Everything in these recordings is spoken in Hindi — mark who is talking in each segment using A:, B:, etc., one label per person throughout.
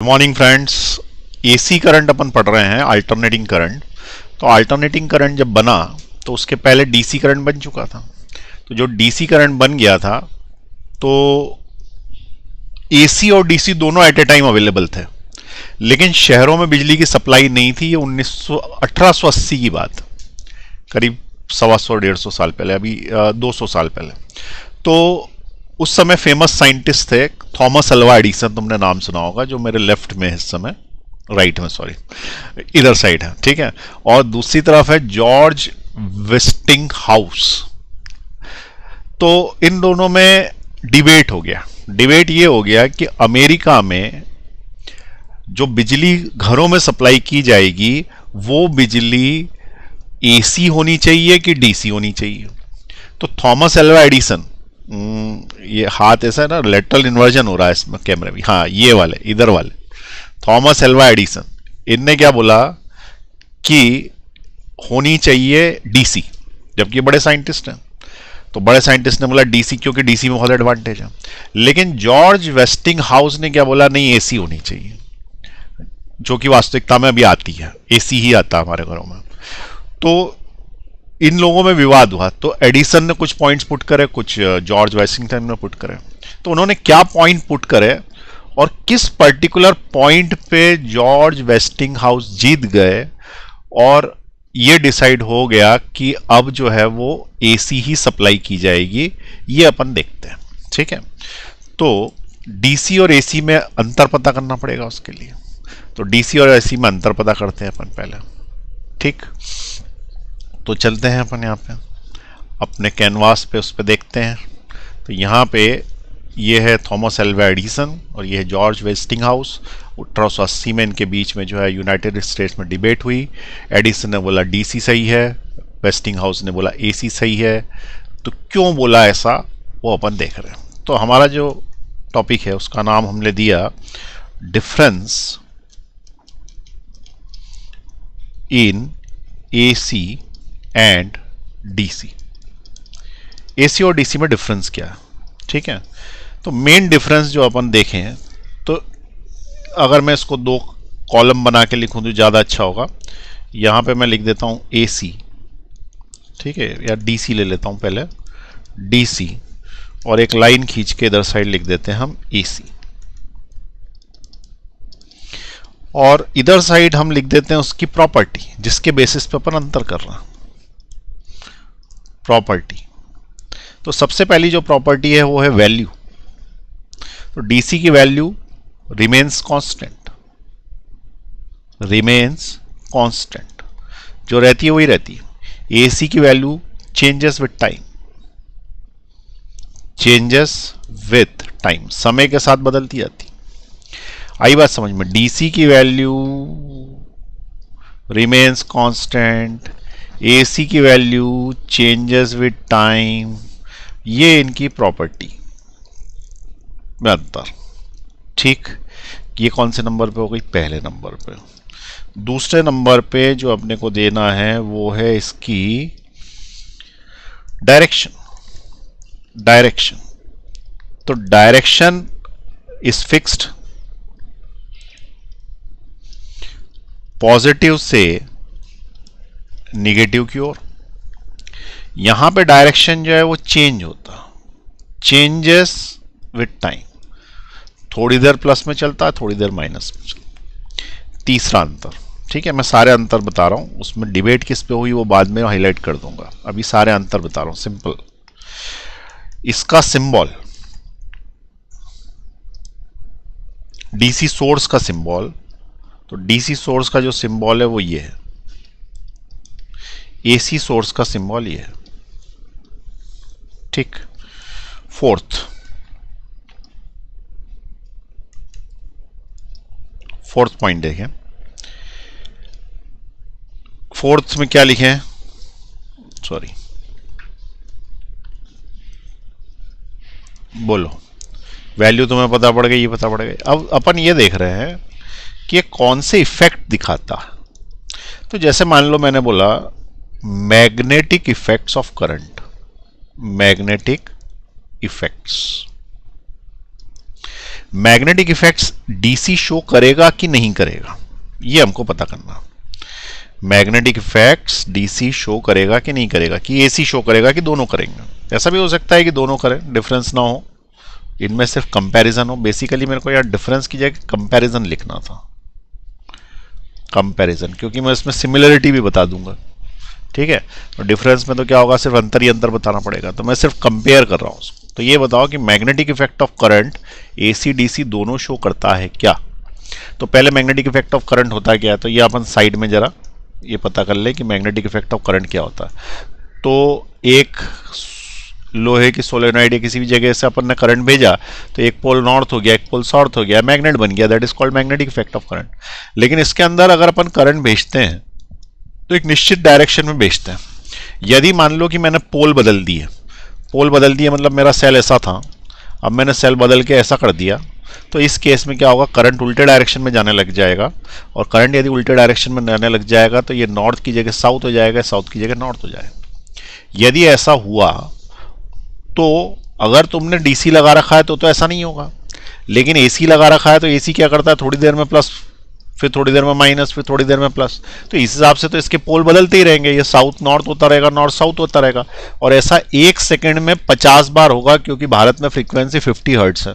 A: Good morning friends. AC current अपन पढ़ रहे हैं, अल्टरनेटिंग करंट। तो अल्टरनेटिंग करंट जब बना तो उसके पहले डीसी करंट बन चुका था। तो जो डीसी करंट बन गया था तो एसी और डीसी दोनों एट ए टाइम अवेलेबल थे, लेकिन शहरों में बिजली की सप्लाई नहीं थी। ये 1880 की बात, करीब 125-150 साल पहले, अभी 200 साल पहले। तो उस समय फेमस साइंटिस्ट थे थॉमस अल्वा एडिसन, तुमने नाम सुना होगा, जो मेरे लेफ्ट में है इस समय, राइट में सॉरी, इधर साइड है, ठीक है। और दूसरी तरफ है जॉर्ज वेस्टिंग हाउस। तो इन दोनों में डिबेट हो गया। डिबेट ये हो गया कि अमेरिका में जो बिजली घरों में सप्लाई की जाएगी वो बिजली एसी होनी चाहिए कि डीसी होनी चाहिए। तो थॉमस अल्वा एडिसन, ये हाथ ऐसा है ना, लेटरल इन्वर्जन हो रहा है इसमें कैमरे में, हाँ ये वाले, इधर वाले, थॉमस अल्वा एडिसन, इनने क्या बोला कि होनी चाहिए डीसी, जबकि बड़े साइंटिस्ट हैं। तो बड़े साइंटिस्ट ने बोला डीसी, क्योंकि डीसी में बहुत एडवांटेज है। लेकिन जॉर्ज वेस्टिंग हाउस ने क्या बोला, नहीं एसी होनी चाहिए, जो कि वास्तविकता में अभी आती है, एसी ही आता है हमारे घरों में। तो इन लोगों में विवाद हुआ। तो एडिसन ने कुछ पॉइंट्स पुट करे, कुछ जॉर्ज वेस्टिंगटन ने पुट करे। तो उन्होंने क्या पॉइंट पुट करे और किस पर्टिकुलर पॉइंट पे जॉर्ज वेस्टिंग हाउस जीत गए और ये डिसाइड हो गया कि अब जो है वो एसी ही सप्लाई की जाएगी, ये अपन देखते हैं, ठीक है। तो डीसी और एसी में अंतर पता करना पड़ेगा उसके लिए। तो डीसी और एसी में अंतर पता करते हैं अपन पहले, ठीक। तो चलते हैं अपन यहाँ पे अपने कैनवास पे, उस पे देखते हैं। तो यहाँ पे ये है थॉमस अल्वा एडिसन और ये है जॉर्ज वेस्टिंग हाउस। 1880 में इनके बीच में जो है यूनाइटेड स्टेट्स में डिबेट हुई। एडिसन ने बोला डीसी सही है, वेस्टिंग हाउस ने बोला एसी सही है। तो क्यों बोला ऐसा, वो अपन देख रहे हैं। तो हमारा जो टॉपिक है उसका नाम हमने दिया difference in AC and DC. AC और डीसी में डिफरेंस क्या है, ठीक है। तो मेन डिफरेंस जो अपन देखें, तो अगर मैं इसको दो कॉलम बना के लिखूं तो ज़्यादा अच्छा होगा। यहाँ पे मैं लिख देता हूँ एसी, ठीक है, या डीसी ले लेता हूँ पहले, डीसी, और एक लाइन खींच के इधर साइड लिख देते हैं हम एसी, और इधर साइड हम लिख देते हैं उसकी प्रॉपर्टी, जिसके बेसिस पे अपन अंतर कर रहे हैं, प्रॉपर्टी। तो सबसे पहली जो प्रॉपर्टी है वो है वैल्यू। तो डीसी की value remains constant, remains constant, जो रहती है वही रहती है। एसी की value changes with time, changes with time, समय के साथ बदलती जाती। आई बात समझ में। डीसी की वैल्यू रिमेन्स कांस्टेंट, एसी की वैल्यू चेंजेस विथ टाइम, ये इनकी प्रॉपर्टी में अंतर, ठीक। ये कौन से नंबर पे हो गई, पहले नंबर पे। दूसरे नंबर पे जो अपने को देना है वो है इसकी डायरेक्शन, डायरेक्शन। तो डायरेक्शन इज फिक्स्ड, पॉजिटिव से निगेटिव की ओर। यहां पे डायरेक्शन जो है वो चेंज होता, चेंजेस विथ टाइम, थोड़ी देर प्लस में चलता है, थोड़ी देर माइनस में चलता। तीसरा अंतर, ठीक है, मैं सारे अंतर बता रहा हूं, उसमें डिबेट किस पे हुई वो बाद में हाईलाइट कर दूंगा, अभी सारे अंतर बता रहा हूं, सिंपल। इसका सिंबल, डीसी सोर्स का सिंबल, तो डीसी सोर्स का जो सिंबल है वो ये है, एसी सोर्स का सिंबल ये है, ठीक। फोर्थ पॉइंट देखें, फोर्थ में क्या लिखे हैं, सॉरी, बोलो, वैल्यू तुम्हें पता पड़ गई, ये पता पड़ गई। अब अपन ये देख रहे हैं कि ये कौन से इफेक्ट दिखाता है। तो जैसे मान लो मैंने बोला magnetic effects of current, magnetic effects. Magnetic effects DC show करेगा कि नहीं करेगा, ये हमको पता करना। मैग्नेटिक इफेक्ट्स डीसी शो करेगा कि नहीं करेगा, कि एसी शो करेगा कि दोनों करेंगे। ऐसा भी हो सकता है कि दोनों करें, डिफरेंस ना हो, इनमें सिर्फ कंपैरिजन हो। बेसिकली मेरे को यार डिफरेंस की जगह कंपैरिजन लिखना था, कंपैरिजन, क्योंकि मैं इसमें सिमिलरिटी भी बता दूंगा। ठीक है, तो डिफरेंस में तो क्या होगा, सिर्फ अंतर ही अंतर बताना पड़ेगा, तो मैं सिर्फ कंपेयर कर रहा हूँ उसको। तो ये बताओ कि magnetic effect of current AC DC दोनों शो करता है क्या। तो पहले मैग्नेटिक इफेक्ट ऑफ करंट होता है क्या है, तो ये अपन साइड में जरा ये पता कर ले कि मैग्नेटिक इफेक्ट ऑफ करंट क्या होता है। तो एक लोहे की सोलेनॉइड या किसी भी जगह से अपन ने करंट भेजा, तो एक पोल नॉर्थ हो गया, एक पोल साउथ हो गया, मैग्नेट बन गया, that is called magnetic effect of current. लेकिन इसके अंदर अगर अपन करंट भेजते हैं तो एक निश्चित डायरेक्शन में भेजते हैं। यदि मान लो कि मैंने पोल बदल दिए, पोल बदल दिया मतलब मेरा सेल ऐसा था, अब मैंने सेल बदल के ऐसा कर दिया, तो इस केस में क्या होगा, करंट उल्टे डायरेक्शन में जाने लग जाएगा। और करंट यदि उल्टे डायरेक्शन में जाने लग जाएगा तो ये नॉर्थ की जगह साउथ हो जाएगा, साउथ की जगह नॉर्थ हो जाएगा। यदि ऐसा हुआ तो अगर तुमने डीसी लगा रखा है तो ऐसा नहीं होगा, लेकिन एसी लगा रखा है तो एसी क्या करता है, थोड़ी देर में प्लस, फिर थोड़ी देर में माइनस, फिर थोड़ी देर में प्लस। तो इस हिसाब से तो इसके पोल बदलते ही रहेंगे, ये साउथ नॉर्थ होता रहेगा, नॉर्थ साउथ होता रहेगा। और ऐसा एक सेकंड में 50 बार होगा, क्योंकि भारत में फ्रीक्वेंसी 50 हर्ट्ज है,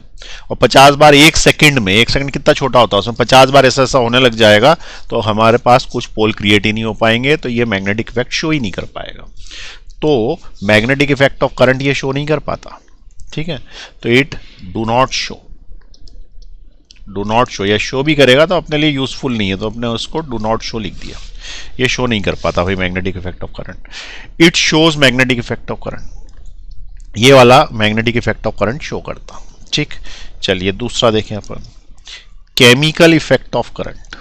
A: और 50 बार एक सेकंड में, एक सेकंड कितना छोटा होता है, उसमें 50 बार ऐसा ऐसा होने लग जाएगा, तो हमारे पास कुछ पोल क्रिएट ही नहीं हो पाएंगे, तो ये मैग्नेटिक इफेक्ट शो ही नहीं कर पाएगा। तो मैग्नेटिक इफेक्ट ऑफ करंट ये शो नहीं कर पाता। ठीक है, तो it do not show, do not show, या शो भी करेगा तो अपने लिए यूजफुल नहीं है, तो अपने उसको डू नॉट शो लिख दिया। ये शो नहीं कर पाता भाई magnetic effect of current. It shows magnetic effect of current, ये वाला magnetic effect of current show करता। ठीक, चलिए दूसरा देखें अपन, chemical effect of current.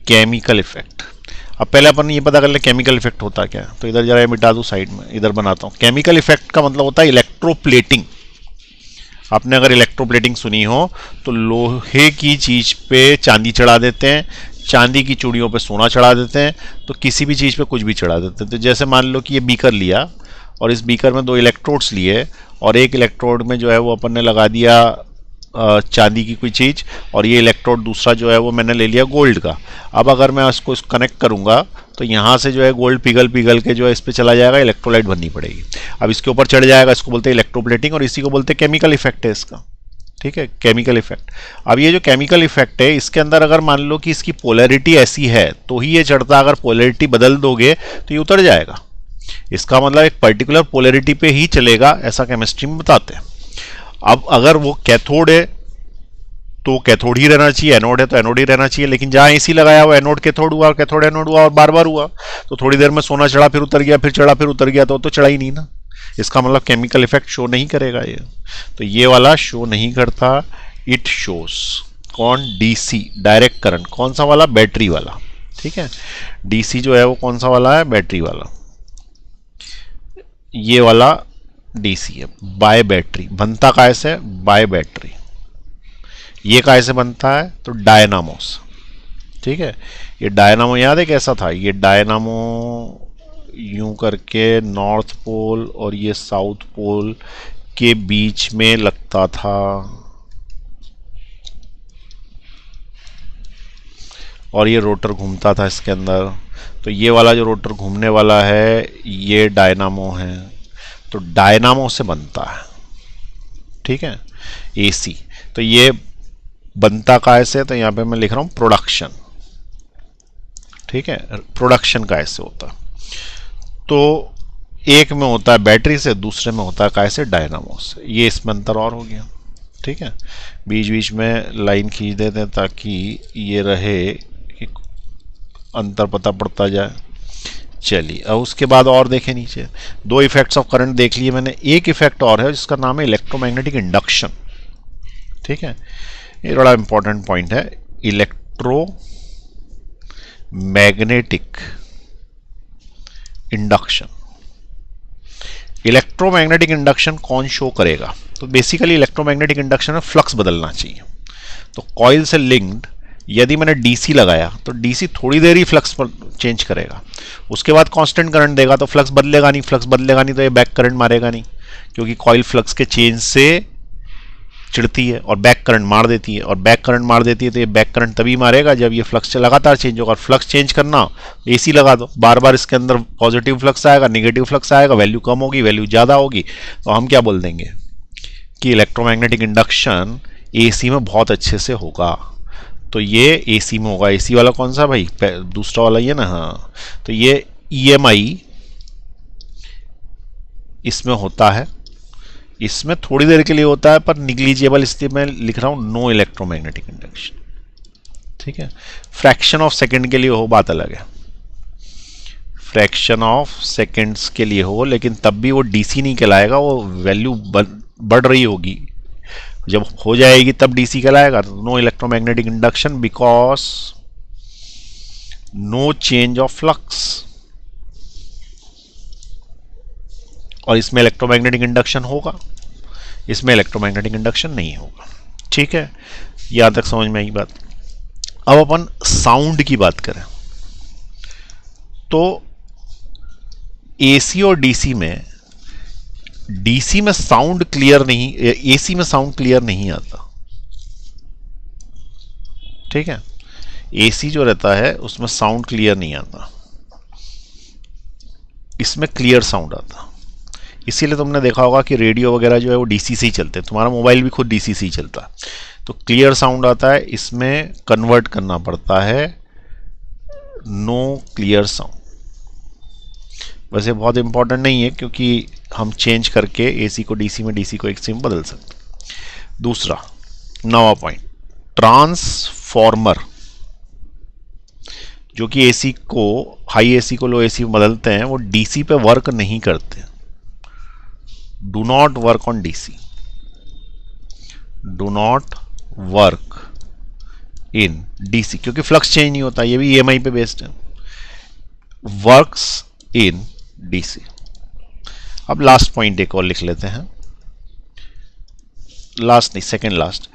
A: Chemical effect, अब पहले अपन ये पता कर ले केमिकल इफेक्ट होता क्या है। तो इधर जरा ये मिटा दूं साइड में, इधर बनाता हूं। केमिकल इफेक्ट का मतलब होता है इलेक्ट्रोप्लेटिंग। आपने अगर इलेक्ट्रोप्लेटिंग सुनी हो तो लोहे की चीज पे चांदी चढ़ा देते हैं, चांदी की चूड़ियों पे सोना चढ़ा देते हैं, तो किसी भी चीज पे कुछ भी चढ़ा देते हैं। तो जैसे मान लो कि ये बीकर लिया और इस बीकर में 2 इलेक्ट्रोड्स लिए, और एक इलेक्ट्रोड में जो है वो अपन ने लगा दिया चांदी की कोई चीज, और ये इलेक्ट्रोड दूसरा जो है वो मैंने ले लिया गोल्ड का। अब अगर मैं उसको कनेक्ट करूंगा तो यहाँ से जो है गोल्ड पिघल पिघल के जो है इस पे चला जाएगा, इलेक्ट्रोलाइट बननी पड़ेगी। अब इसके ऊपर चढ़ जाएगा, इसको बोलते हैं इलेक्ट्रोप्लेटिंग, और इसी को बोलते हैं केमिकल इफेक्ट है इसका। ठीक है, केमिकल इफेक्ट। अब ये जो केमिकल इफेक्ट है, इसके अंदर अगर मान लो कि इसकी पोलैरिटी ऐसी है तो ही ये चढ़ता, अगर पोलैरिटी बदल दोगे तो ये उतर जाएगा। इसका मतलब एक पर्टिकुलर पोलैरिटी पे ही चलेगा, ऐसा केमिस्ट्री में बताते हैं। अब अगर वो कैथोड है तो कैथोड ही रहना चाहिए, एनोड है तो एनोड ही रहना चाहिए, लेकिन जहां एसी लगाया हुआ एनोड कैथोड हुआ, कैथोड एनोड हुआ, और बार बार हुआ, तो थोड़ी देर में सोना चढ़ा फिर उतर गया, फिर चढ़ा फिर उतर गया, तो चढ़ा ही नहीं ना। इसका मतलब केमिकल इफेक्ट शो नहीं करेगा ये, तो ये वाला शो नहीं करता। इट शोज कौन, डीसी डायरेक्ट करंट, कौन सा वाला, बैटरी वाला। ठीक है, डीसी जो है वो कौन सा वाला है, बैटरी वाला। ये वाला डीसी है, बाय बैटरी, बनता काय से, बाय बैटरी। ये काय से बनता है, तो डायनामो से। ठीक है, ये डायनामो याद है कैसा था, ये डायनामो यूं करके नॉर्थ पोल और ये साउथ पोल के बीच में लगता था, और ये रोटर घूमता था इसके अंदर। तो ये वाला जो रोटर घूमने वाला है ये डायनामो है, तो डायनामो से बनता है। ठीक है, एसी। तो ये बनता काय से, तो यहां पे मैं लिख रहा हूं प्रोडक्शन। ठीक है, प्रोडक्शन काय से होता, तो एक में होता है बैटरी से, दूसरे में होता है काय से, डायनामो से। ये इसमें अंतर और हो गया। ठीक है, बीच बीच में लाइन खींच देते हैं ताकि ये रहे कि अंतर पता पड़ता जाए। चलिए, अब उसके बाद और देखें नीचे, 2 इफेक्ट्स ऑफ करंट देख लिए मैंने, एक इफेक्ट और है जिसका नाम है इलेक्ट्रोमैग्नेटिक इंडक्शन। ठीक है, ये बड़ा इंपॉर्टेंट पॉइंट है, इलेक्ट्रोमैग्नेटिक इंडक्शन। इलेक्ट्रोमैग्नेटिक इंडक्शन कौन शो करेगा, तो बेसिकली इलेक्ट्रोमैग्नेटिक इंडक्शन में फ्लक्स बदलना चाहिए। तो कॉइल से लिंक्ड यदि मैंने डीसी लगाया तो डीसी थोड़ी देर ही फ्लक्स पर चेंज करेगा, उसके बाद कांस्टेंट करंट देगा तो फ्लक्स बदलेगा नहीं, फ्लक्स बदलेगा नहीं तो ये बैक करंट मारेगा नहीं, क्योंकि कॉइल फ्लक्स के चेंज से चिढ़ती है और बैक करंट मार देती है, और बैक करंट मार देती है तो ये बैक करंट तभी मारेगा जब ये फ्लक्स लगातार चेंज होगा। और फ्लक्स चेंज करना हो एसी लगा दो, बार बार इसके अंदर पॉजिटिव फ्लक्स आएगा, नेगेटिव फ्लक्स आएगा, वैल्यू कम होगी, वैल्यू ज़्यादा होगी, तो हम क्या बोल देंगे कि इलेक्ट्रोमैग्नेटिक इंडक्शन एसी में बहुत अच्छे से होगा। तो ये एसी में होगा। एसी वाला कौन सा भाई, दूसरा वाला ये ना, हाँ। तो ये ईएमआई इसमें होता है, इसमें थोड़ी देर के लिए होता है पर निग्लिजिबल, इसलिए मैं लिख रहा हूं नो इलेक्ट्रोमैग्नेटिक इंडक्शन। ठीक है, फ्रैक्शन ऑफ सेकंड के लिए हो बात अलग है, फ्रैक्शन ऑफ सेकंड्स के लिए हो, लेकिन तब भी वो डीसी नहीं कहलाएगा, वो वैल्यू बढ़ रही होगी, जब हो जाएगी तब डीसी कहलाएगा। No electromagnetic induction because no change of flux, और इसमें इलेक्ट्रोमैग्नेटिक इंडक्शन होगा, इसमें इलेक्ट्रोमैग्नेटिक इंडक्शन नहीं होगा। ठीक है, यहां तक समझ में आई बात। अब अपन साउंड की बात करें तो एसी और डीसी में साउंड क्लियर नहीं, एसी में साउंड क्लियर नहीं आता। ठीक है, एसी जो रहता है उसमें साउंड क्लियर नहीं आता, इसमें क्लियर साउंड आता। इसीलिए तुमने देखा होगा कि रेडियो वगैरह जो है वो डीसी से ही चलते हैं, तुम्हारा मोबाइल भी खुद डीसी से ही चलता है, तो क्लियर साउंड आता है। इसमें कन्वर्ट करना पड़ता है नो क्लियर साउंड। वैसे बहुत इंपॉर्टेंट नहीं है क्योंकि हम चेंज करके एसी को डीसी में, डीसी को एसी में बदल सकते हैं। दूसरा 9वां पॉइंट, ट्रांसफॉर्मर, जो कि एसी को, हाई एसी को लो एसी में बदलते हैं, वो डीसी पे वर्क नहीं करते। Do not work on DC, do not work in DC, क्योंकि फ्लक्स चेंज नहीं होता, ये भी ईएमआई पे बेस्ड है। Works in DC. अब लास्ट पॉइंट एक और लिख लेते हैं, लास्ट नहीं, सेकेंड लास्ट।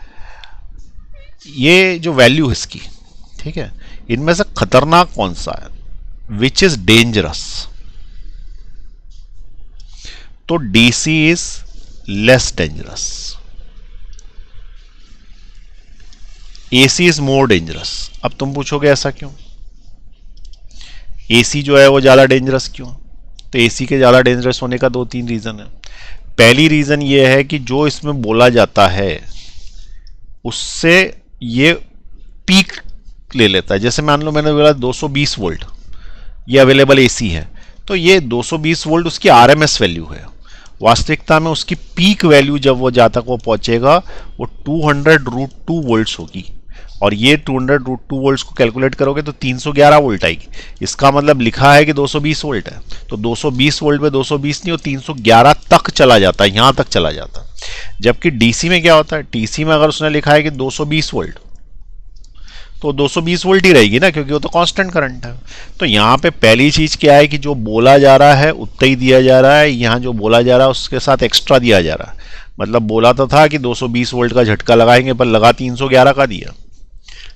A: ये जो वैल्यू है इसकी, ठीक है, इनमें से खतरनाक कौन सा है, विच इज डेंजरस? तो DC is less dangerous, AC is more dangerous. अब तुम पूछोगे ऐसा क्यों, एसी जो है वो ज्यादा डेंजरस क्यों? तो एसी के ज्यादा डेंजरस होने का 2-3 रीजन है। पहली रीजन ये है कि जो इसमें बोला जाता है उससे ये पीक ले लेता है। जैसे मान लो मैंने बोला 220 वोल्ट ये अवेलेबल एसी है, तो ये 220 वोल्ट उसकी आरएमएस वैल्यू है। वास्तविकता में उसकी पीक वैल्यू जब वो जहाँ तक वो पहुंचेगा वो 200√2 वोल्ट्स होगी, और ये 200√2 वोल्ट्स को कैलकुलेट करोगे तो 311 वोल्ट आएगी। इसका मतलब लिखा है कि 220 वोल्ट है, तो 220 वोल्ट पे 220 नहीं, वो 311 तक चला जाता है, यहां तक चला जाता है। जबकि डीसी में क्या होता है, डीसी में अगर उसने लिखा है कि 220 वोल्ट तो 220 वोल्ट ही रहेगी ना, क्योंकि वो तो कांस्टेंट करंट है। तो यहाँ पे पहली चीज क्या है कि जो बोला जा रहा है उतना ही दिया जा रहा है, यहाँ जो बोला जा रहा है उसके साथ एक्स्ट्रा दिया जा रहा है। मतलब बोला तो था कि 220 वोल्ट का झटका लगाएंगे, पर लगा 311 का दिया,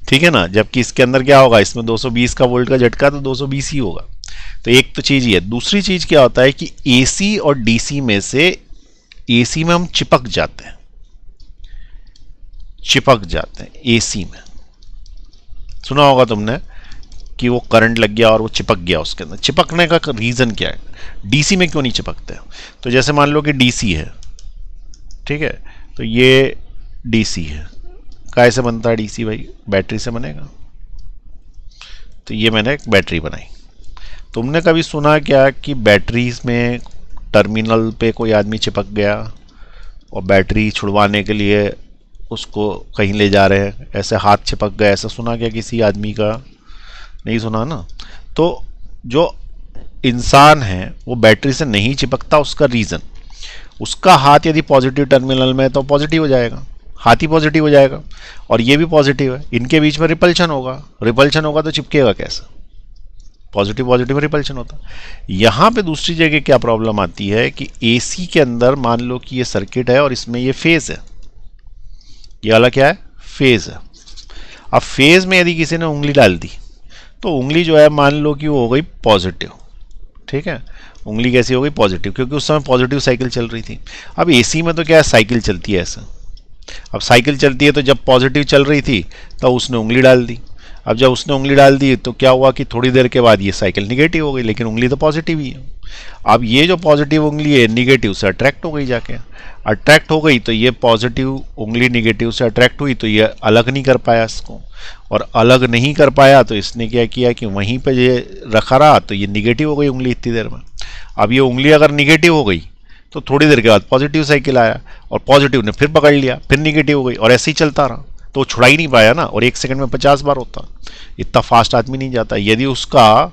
A: ठीक है ना। जबकि इसके अंदर क्या होगा, इसमें 220 का वोल्ट का झटका तो 220 ही होगा। तो एक तो चीज ये। दूसरी चीज क्या होता है कि एसी और डीसी में से एसी में हम चिपक जाते हैं, एसी में सुना होगा तुमने कि वो करंट लग गया और वो चिपक गया उसके अंदर। चिपकने का रीजन क्या है, डीसी में क्यों नहीं चिपकते? तो जैसे मान लो कि डीसी है, ठीक है, तो ये डीसी है, कैसे बनता है डीसी भाई? बैटरी से बनेगा। तो ये मैंने एक बैटरी बनाई। तुमने कभी सुना क्या कि बैटरीज में टर्मिनल पे कोई आदमी चिपक गया और बैटरी छुड़वाने के लिए उसको कहीं ले जा रहे हैं, ऐसे हाथ चिपक गया, ऐसा सुना क्या किसी आदमी का? नहीं सुना ना। तो जो इंसान है वो बैटरी से नहीं चिपकता, उसका रीजन, उसका हाथ यदि पॉजिटिव टर्मिनल में है तो पॉजिटिव हो जाएगा, हाथ ही पॉजिटिव हो जाएगा, और ये भी पॉजिटिव है, इनके बीच में रिपल्शन होगा तो चिपकेगा कैसे? पॉजिटिव पॉजिटिव रिपल्शन होता। यहां पे दूसरी जगह क्या प्रॉब्लम आती है कि एसी के अंदर मान लो कि ये सर्किट है और इसमें ये फेज है, ये वाला क्या है, फेज है। अब फेज में यदि किसी ने उंगली डाल दी तो उंगली जो है मान लो कि वो हो गई पॉजिटिव, ठीक है, उंगली कैसी हो गई पॉजिटिव, क्योंकि उस समय पॉजिटिव साइकिल चल रही थी। अब एसी में तो क्या है, साइकिल चलती है ऐसा, अब साइकिल चलती है तो जब पॉजिटिव चल रही थी तो उसने उंगली डाल दी। अब जब उसने उंगली डाल दी तो क्या हुआ कि थोड़ी देर के बाद ये साइकिल निगेटिव हो गई, लेकिन उंगली तो पॉजिटिव ही है। अब ये जो पॉजिटिव उंगली है निगेटिव से अट्रैक्ट हो गई, जाके अट्रैक्ट हो गई तो ये पॉजिटिव उंगली निगेटिव से अट्रैक्ट हुई तो ये अलग नहीं कर पाया इसको, और अलग नहीं कर पाया तो इसने क्या किया कि वहीं पे ये रखा रहा तो ये निगेटिव हो गई उंगली इतनी देर में। अब ये उंगली अगर निगेटिव हो गई तो थोड़ी देर के बाद पॉजिटिव साइकिल आया और पॉजिटिव ने फिर पकड़ लिया, फिर निगेटिव हो गई, और ऐसे ही चलता रहा। तो छुड़ा ही नहीं पाया ना, और 1 सेकंड में 50 बार होता, इतना फास्ट आदमी नहीं जाता। यदि उसका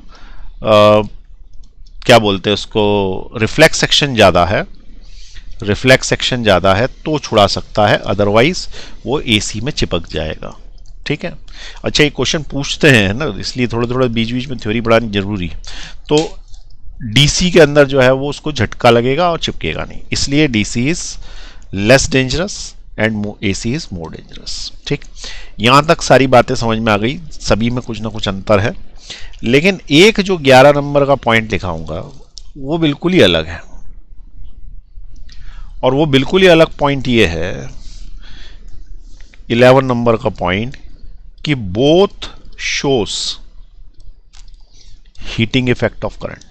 A: क्या बोलते हैं उसको, रिफ्लेक्स सेक्शन ज़्यादा है, रिफ्लेक्स सेक्शन ज़्यादा है तो छुड़ा सकता है, अदरवाइज वो एसी में चिपक जाएगा। ठीक है। अच्छा, ये क्वेश्चन पूछते हैं ना, इसलिए थोड़ा थोड़ा बीच बीच में थ्योरी पढ़ानी जरूरी। तो डीसी के अंदर जो है वो उसको झटका लगेगा और चिपकेगा नहीं, इसलिए DC is less dangerous and AC is more dangerous. ठीक, यहां तक सारी बातें समझ में आ गई, सभी में कुछ ना कुछ अंतर है। लेकिन एक जो 11 नंबर का पॉइंट लिखाऊंगा वो बिल्कुल ही अलग है, और वो बिल्कुल ही अलग पॉइंट ये है 11 नंबर का पॉइंट कि both shows heating effect of current.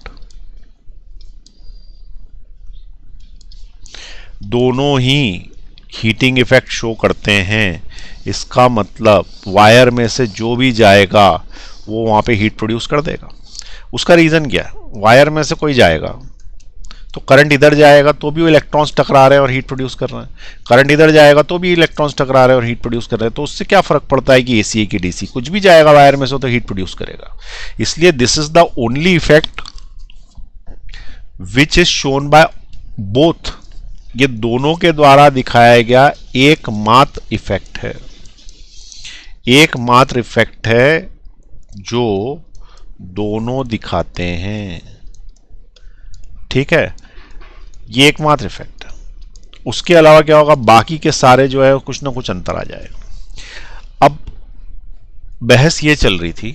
A: दोनों ही हीटिंग इफेक्ट शो करते हैं। इसका मतलब वायर में से जो भी जाएगा वो वहां पे हीट प्रोड्यूस कर देगा। उसका रीजन क्या है, वायर में से कोई जाएगा तो करंट इधर जाएगा तो भी वो इलेक्ट्रॉन्स टकरा रहे हैं और हीट प्रोड्यूस कर रहे हैं, करंट इधर जाएगा तो भी इलेक्ट्रॉन्स टकरा रहे हैं और हीट प्रोड्यूस कर रहे हैं। तो उससे क्या फर्क पड़ता है कि एसी है कि डीसी, कुछ भी जाएगा वायर में से तो हीट प्रोड्यूस करेगा। इसलिए this is the only effect which is shown by both. ये दोनों के द्वारा दिखाया गया एकमात्र इफेक्ट है, एकमात्र इफेक्ट है जो दोनों दिखाते हैं। ठीक है, ये एकमात्र इफेक्ट है। उसके अलावा क्या होगा, बाकी के सारे जो है कुछ ना कुछ अंतर आ जाएगा। अब बहस ये चल रही थी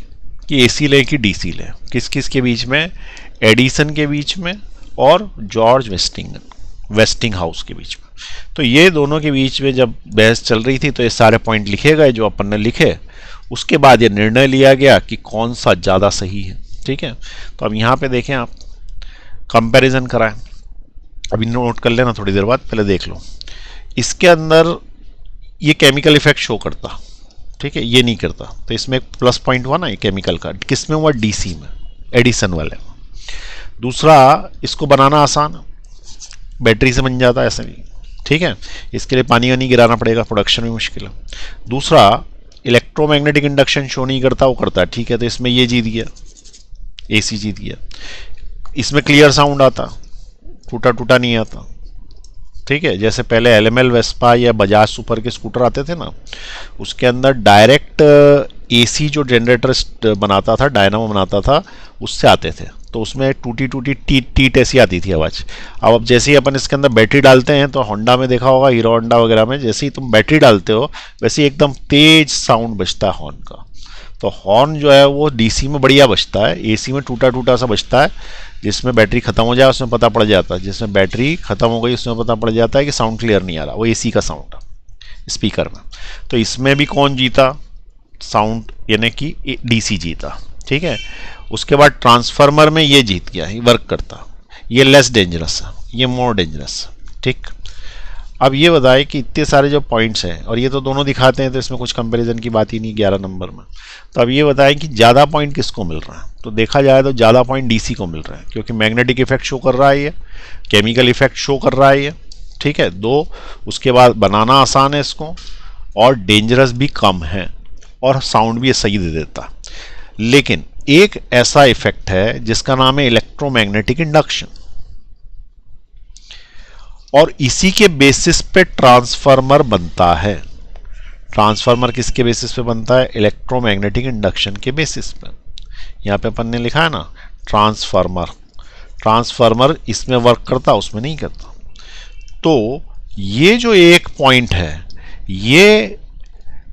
A: कि एसी ले कि डीसी ले, किस किस के बीच में, एडिसन के बीच में और जॉर्ज वेस्टिंग हाउस के बीच में। तो ये दोनों के बीच में जब बहस चल रही थी तो ये सारे पॉइंट लिखे गए जो अपन ने लिखे। उसके बाद ये निर्णय लिया गया कि कौन सा ज़्यादा सही है। ठीक है, तो अब यहाँ पे देखें आप, कंपैरिजन कराएं, अभी नोट कर लेना, थोड़ी देर बाद पहले देख लो। इसके अंदर ये केमिकल इफेक्ट शो करता, ठीक है, ये नहीं करता, तो इसमें एक प्लस पॉइंट हुआ ना ये केमिकल का। किस में हुआ, डीसी में, एडिसन वाले में। दूसरा, इसको बनाना आसान, बैटरी से बन जाता है ऐसे भी। ठीक है, इसके लिए पानी वानी गिराना पड़ेगा, प्रोडक्शन भी मुश्किल है। दूसरा, इलेक्ट्रोमैग्नेटिक इंडक्शन शो नहीं करता, वो करता है। ठीक है, तो इसमें ये जीत गया, एसी जीत गया। इसमें क्लियर साउंड आता, टूटा टूटा नहीं आता। ठीक है, जैसे पहले एलएमएल वेस्पा या बजाज सुपर के स्कूटर आते थे ना, उसके अंदर डायरेक्ट एसी जो जनरेटर बनाता था, डायनामो बनाता था, उससे आते थे, तो उसमें टूटी टूटी टीट ऐसी आती थी आवाज़। अब जैसे ही अपन इसके अंदर बैटरी डालते हैं, तो होंडा में देखा होगा, हीरो होंडा वगैरह में, जैसे ही तुम बैटरी डालते हो वैसे ही एकदम तेज साउंड बजता है हॉर्न का। तो हॉर्न जो है वो डीसी में बढ़िया बजता है, एसी में टूटा टूटा सा बजता है। जिसमें बैटरी खत्म हो जाए उसमें पता पड़ जाता है, जिसमें बैटरी खत्म हो गई उसमें पता पड़ जाता है कि साउंड क्लियर नहीं आ रहा, वो एसी का साउंड है स्पीकर में। तो इसमें भी कौन जीता, साउंड यानी कि डीसी जीता। ठीक है, उसके बाद ट्रांसफार्मर में ये जीत गया, ये वर्क करता, ये लेस डेंजरस है, ये मोर डेंजरस। ठीक, अब ये बताए कि इतने सारे जो पॉइंट्स हैं, और ये तो दोनों दिखाते हैं तो इसमें कुछ कंपैरिजन की बात ही नहीं 11 नंबर में। तो अब ये बताएं कि ज़्यादा पॉइंट किसको मिल रहा है। तो देखा जाए तो ज़्यादा पॉइंट डीसी को मिल रहा है, क्योंकि मैग्नेटिक इफेक्ट शो कर रहा है, ये केमिकल इफेक्ट शो कर रहा है ये। ठीक है, दो, उसके बाद बनाना आसान है इसको, और डेंजरस भी कम है, और साउंड भी सही दे देता। लेकिन एक ऐसा इफेक्ट है जिसका नाम है इलेक्ट्रोमैग्नेटिक इंडक्शन, और इसी के बेसिस पे ट्रांसफार्मर बनता है। ट्रांसफार्मर किसके बेसिस पे बनता है, इलेक्ट्रोमैग्नेटिक इंडक्शन के बेसिस पे। यहाँ पे अपन ने लिखा है ना ट्रांसफार्मर, ट्रांसफार्मर इसमें वर्क करता, उसमें नहीं करता। तो ये जो एक पॉइंट है, ये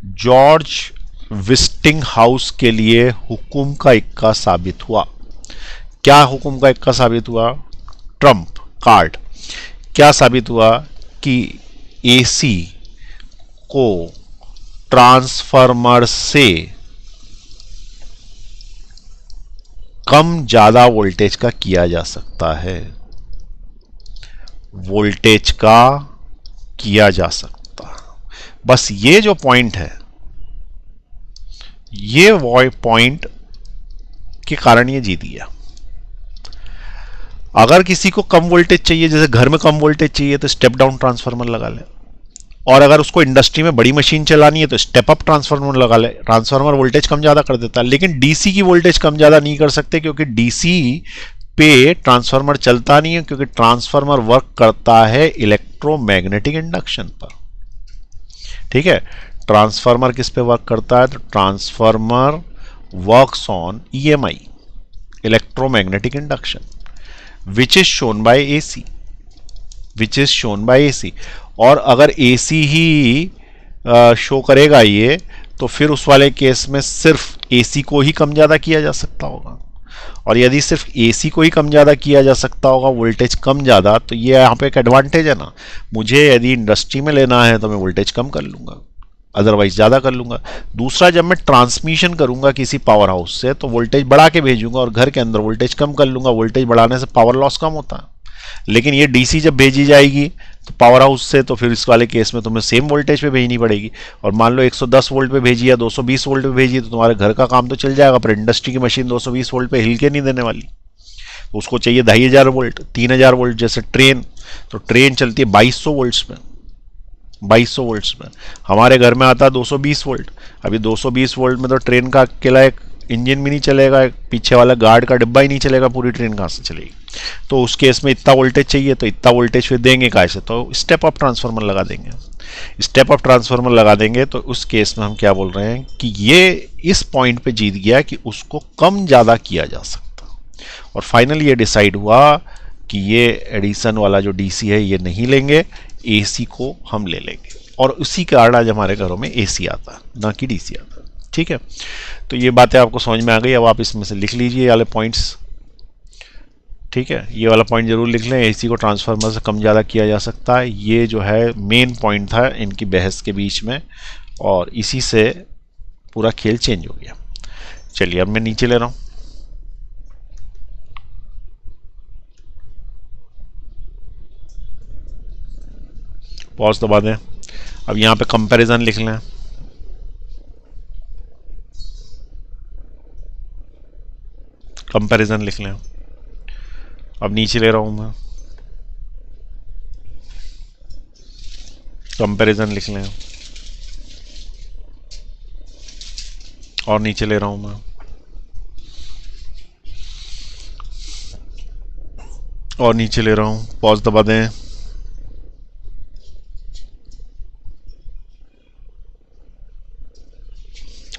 A: जॉर्ज वेस्टिंग हाउस के लिए हुकुम का इक्का साबित हुआ। क्या हुकुम का इक्का साबित हुआ, ट्रम्प कार्ड। क्या साबित हुआ कि एसी को ट्रांसफार्मर से कम ज्यादा वोल्टेज का किया जा सकता है, वोल्टेज का किया जा सकता। बस ये जो पॉइंट है, ये पॉइंट के कारण ये जीत गया। अगर किसी को कम वोल्टेज चाहिए, जैसे घर में कम वोल्टेज चाहिए, तो स्टेप डाउन ट्रांसफार्मर लगा ले। और अगर उसको इंडस्ट्री में बड़ी मशीन चलानी है तो स्टेप अप ट्रांसफार्मर लगा ले। ट्रांसफार्मर वोल्टेज कम ज्यादा कर देता है, लेकिन डीसी की वोल्टेज कम ज्यादा नहीं कर सकते, क्योंकि डीसी पे ट्रांसफार्मर चलता नहीं है, क्योंकि ट्रांसफार्मर वर्क करता है इलेक्ट्रोमैग्नेटिक इंडक्शन पर। ठीक है, ट्रांसफार्मर किस पे वर्क करता है? तो transformer works on EMI, electromagnetic induction, which is shown by AC, which is shown by AC. और अगर एसी ही शो करेगा ये, तो फिर उस वाले केस में सिर्फ एसी को ही कम ज्यादा किया जा सकता होगा। और यदि सिर्फ एसी को ही कम ज्यादा किया जा सकता होगा, वोल्टेज कम ज्यादा, तो ये यहाँ पे एक एडवांटेज है ना। मुझे यदि इंडस्ट्री में लेना है तो मैं वोल्टेज कम कर लूंगा, अदरवाइज ज्यादा कर लूंगा। दूसरा, जब मैं ट्रांसमिशन करूंगा किसी पावर हाउस से, तो वोल्टेज बढ़ा के भेजूंगा और घर के अंदर वोल्टेज कम कर लूंगा। वोल्टेज बढ़ाने से पावर लॉस कम होता है। लेकिन ये डीसी जब भेजी जाएगी तो पावर हाउस से, तो फिर इस वाले केस में तुम्हें सेम वोल्टेज पे भेजनी पड़ेगी। और मान लो 110 वोल्ट पे भेजी या 220 वोल्ट पे भेजी, तो तुम्हारे घर का काम तो चल जाएगा, पर इंडस्ट्री की मशीन 220 वोल्ट पे हिल के नहीं देने वाली। तो उसको चाहिए 2500 वोल्ट, 3000 वोल्ट। जैसे ट्रेन, तो ट्रेन चलती है 2200 वोल्ट्स में, 2200 वोल्ट्स में। हमारे घर में आता है 220 वोल्ट। अभी 220 वोल्ट में तो ट्रेन का अकेला एक इंजन भी नहीं चलेगा, एक पीछे वाला गार्ड का डिब्बा ही नहीं चलेगा, पूरी ट्रेन कहाँ से चलेगी? तो उस केस में इतना वोल्टेज चाहिए, तो इतना वोल्टेज फिर देंगे कैसे? तो स्टेप अप ट्रांसफार्मर लगा देंगे। स्टेप अप ट्रांसफार्मर लगा देंगे तो उस केस में हम क्या बोल रहे हैं कि ये इस पॉइंट पे जीत गया कि उसको कम ज्यादा किया जा सकता। और फाइनली ये डिसाइड हुआ कि ये एडिसन वाला जो डीसी है ये नहीं लेंगे, एसी को हम ले लेंगे। और उसी कारण आज हमारे घरों में एसी आता है, ना कि डीसी आता है। ठीक है, तो ये बातें आपको समझ में आ गई। अब आप इसमें से लिख लीजिए ये वाले पॉइंट्स। ठीक है, ये वाला पॉइंट जरूर लिख लें, एसी को ट्रांसफार्मर से कम ज़्यादा किया जा सकता है। ये जो है मेन पॉइंट था इनकी बहस के बीच में, और इसी से पूरा खेल चेंज हो गया। चलिए अब मैं नीचे ले रहा हूँ, पॉज दबा दें। अब यहाँ पे कंपैरिजन लिख लें। कंपैरिजन लिख लें। अब नीचे ले रहा हूं मैं, कंपैरिजन लिख लें। और नीचे ले रहा हूं मैं, और नीचे ले रहा हूं। पॉज दबा दें।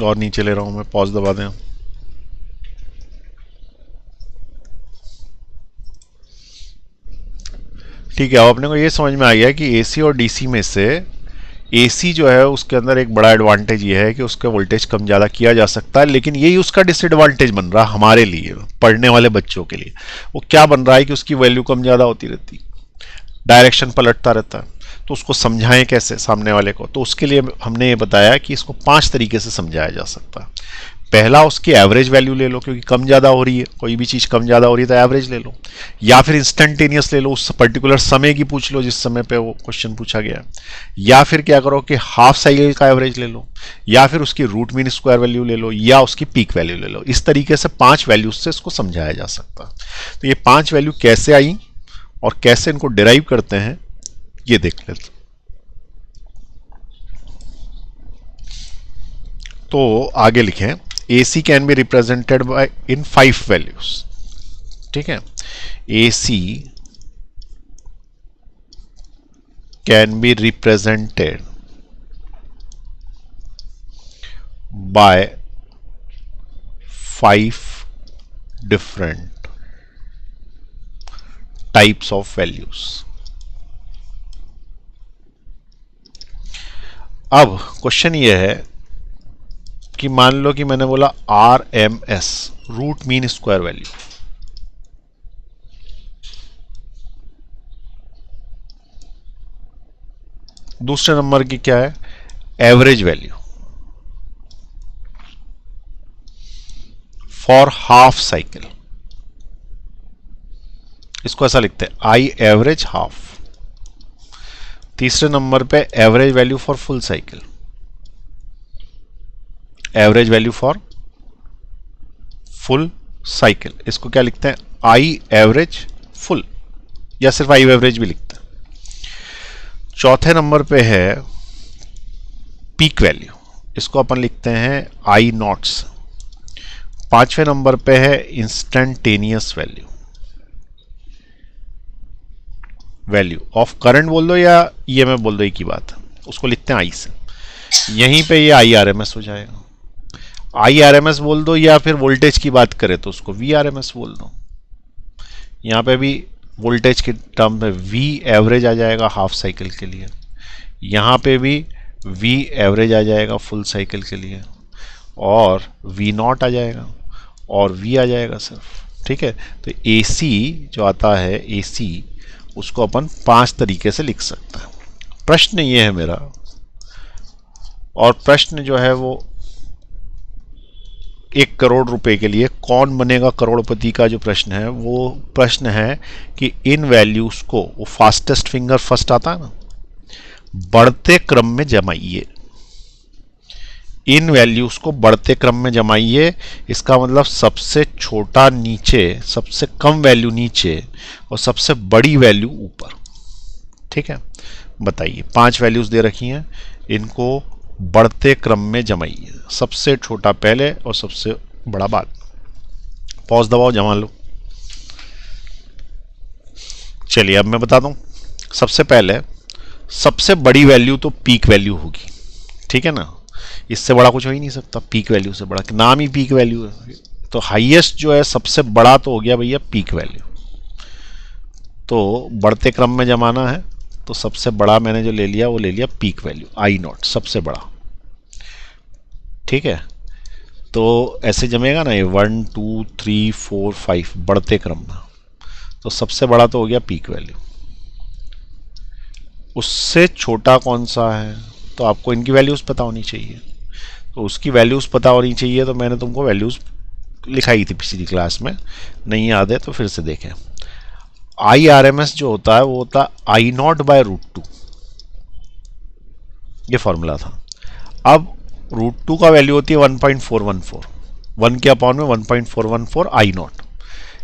A: और नीचे ले रहा हूं मैं, पॉज दबा दें। ठीक है, अब अपने को ये समझ में आ गया कि एसी और डीसी में से एसी जो है उसके अंदर एक बड़ा एडवांटेज ये है कि उसका वोल्टेज कम ज़्यादा किया जा सकता है, लेकिन यही उसका डिसएडवांटेज बन रहा है हमारे लिए, पढ़ने वाले बच्चों के लिए। वो क्या बन रहा है कि उसकी वैल्यू कम ज़्यादा होती रहती, डायरेक्शन पलटता रहता है। तो उसको समझाएं कैसे सामने वाले को? तो उसके लिए हमने ये बताया कि इसको 5 तरीके से समझाया जा सकता है। पहला, उसकी एवरेज वैल्यू ले लो, क्योंकि कम ज़्यादा हो रही है, कोई भी चीज़ कम ज़्यादा हो रही है तो एवरेज ले लो। या फिर इंस्टेंटेनियस ले लो, उस पर्टिकुलर समय की पूछ लो जिस समय पे वो क्वेश्चन पूछा गया। या फिर क्या करो कि हाफ साइकिल का एवरेज ले लो, या फिर उसकी रूट मीन स्क्वायर वैल्यू ले लो, या उसकी पीक वैल्यू ले लो। इस तरीके से 5 वैल्यूज से इसको समझाया जा सकता है। तो ये 5 वैल्यू कैसे आई और कैसे इनको डिराइव करते हैं ये देख लेते। तो आगे लिखें, AC can be represented by in 5 values. ठीक है, AC can be represented by 5 different types of values. अब क्वेश्चन ये है कि मान लो कि मैंने बोला RMS, root mean square value. दूसरे नंबर की क्या है? Average value for half cycle, इसको ऐसा लिखते हैं आई एवरेज हाफ। तीसरे नंबर पे average value for full cycle, average value for full cycle, इसको क्या लिखते हैं आई एवरेज फुल, या सिर्फ आई एवरेज भी लिखते हैं। चौथे नंबर पे है पीक वैल्यू, इसको अपन लिखते हैं आई नॉट्स। पांचवें नंबर पे है instantaneous value, value of current बोल दो या ईएमएफ बोल दो, एक ही बात है, उसको लिखते हैं आई से। यहीं पे ये आई आरएमएस हो जाएगा, आई आरएमएस बोल दो, या फिर वोल्टेज की बात करें तो उसको वी आरएमएस बोल दो। यहाँ पे भी वोल्टेज के टर्म में वी एवरेज आ जाएगा हाफ साइकिल के लिए, यहाँ पे भी वी एवरेज आ जाएगा फुल साइकिल के लिए, और वी नॉट आ जाएगा, और वी आ जाएगा सिर्फ। ठीक है, तो एसी जो आता है एसी, उसको अपन 5 तरीके से लिख सकते हैं। प्रश्न ये है मेरा, और प्रश्न जो है वो 1 करोड़ रुपए के लिए कौन बनेगा करोड़पति का जो प्रश्न है, वो प्रश्न है कि इन वैल्यूज को, वो फास्टेस्ट फिंगर फर्स्ट आता है ना, बढ़ते क्रम में जमाइए। इन वैल्यूज को बढ़ते क्रम में जमाइए, इसका मतलब सबसे छोटा नीचे, सबसे कम वैल्यू नीचे, और सबसे बड़ी वैल्यू ऊपर। ठीक है, बताइए 5 वैल्यूज दे रखी हैं, इनको बढ़ते क्रम में जमाइए, सबसे छोटा पहले और सबसे बड़ा बाद। पॉज दबाओ, जमा लो। चलिए अब मैं बता दूं, सबसे पहले सबसे बड़ी वैल्यू तो पीक वैल्यू होगी। ठीक है ना, इससे बड़ा कुछ हो ही नहीं सकता, पीक वैल्यू से बड़ा, नाम ही पीक वैल्यू है। तो हाईएस्ट जो है सबसे बड़ा तो हो गया भैया पीक वैल्यू। तो बढ़ते क्रम में जमाना है, तो सबसे बड़ा मैंने जो ले लिया वो ले लिया पीक वैल्यू आई नॉट, सबसे बड़ा। ठीक है, तो ऐसे जमेगा ना ये 1 2 3 4 5 बढ़ते क्रम में, तो सबसे बड़ा तो हो गया पीक वैल्यू। उससे छोटा कौन सा है, तो आपको इनकी वैल्यूज पता होनी चाहिए, तो उसकी वैल्यूज पता होनी चाहिए। तो मैंने तुमको वैल्यूज लिखाई थी पिछली क्लास में, नहीं याद है तो फिर से देखें। आई आर एम एस जो होता है वो होता है आई नॉट बाय √2, ये फॉर्मूला था। अब √2 का वैल्यू होती है 1.414, 1 के अपॉन में 1.414 आई नॉट,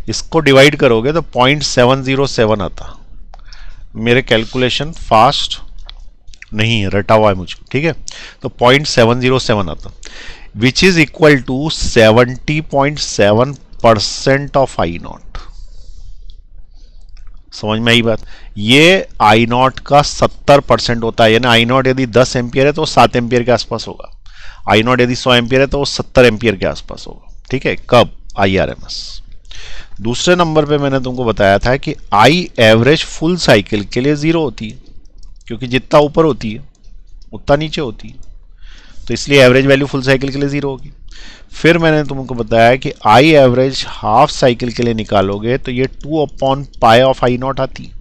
A: इसको डिवाइड करोगे तो 0.707 आता। मेरे कैलकुलेशन फास्ट नहीं है, रटा हुआ है मुझको। ठीक है, तो 0.707 आता, which is equal to 70.7% of I naught. समझ में आई बात, ये आई नॉट का 70% होता है, यानी आई नॉट यदि 10 एम्पियर है तो 7 एम्पियर के आसपास होगा, आई नॉट यदि 100 एम्पियर है तो वो 70 एम्पियर के आसपास होगा। ठीक है, कब, आई आर एम एस। दूसरे नंबर पे मैंने तुमको बताया था कि आई एवरेज फुल साइकिल के लिए 0 होती है, क्योंकि जितना ऊपर होती है उतना नीचे होती है, तो इसलिए एवरेज वैल्यू फुल साइकिल के लिए 0 होगी। फिर मैंने तुमको बताया कि आई एवरेज हाफ साइकिल के लिए निकालोगे तो ये 2/π ऑफ आई नॉट आती है।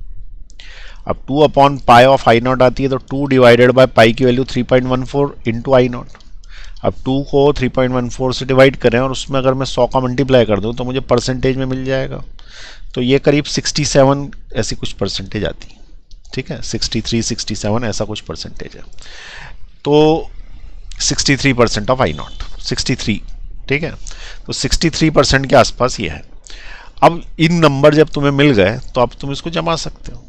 A: अब 2/π ऑफ आई नॉट आती है तो 2 डिवाइडेड बाय पाई की वैल्यू 3.14 इंटू आई नॉट। अब 2 को 3.14 से डिवाइड करें और उसमें अगर मैं 100 का मल्टीप्लाई कर दूं तो मुझे परसेंटेज में मिल जाएगा, तो ये करीब 67 ऐसी कुछ परसेंटेज आती है। ठीक है, 63 67 ऐसा कुछ परसेंटेज है, तो 63% ऑफ आई नॉट, 63। ठीक है, तो 63% के आसपास ये है। अब इन नंबर जब तुम्हें मिल गए तो अब तुम इसको जमा सकते हो।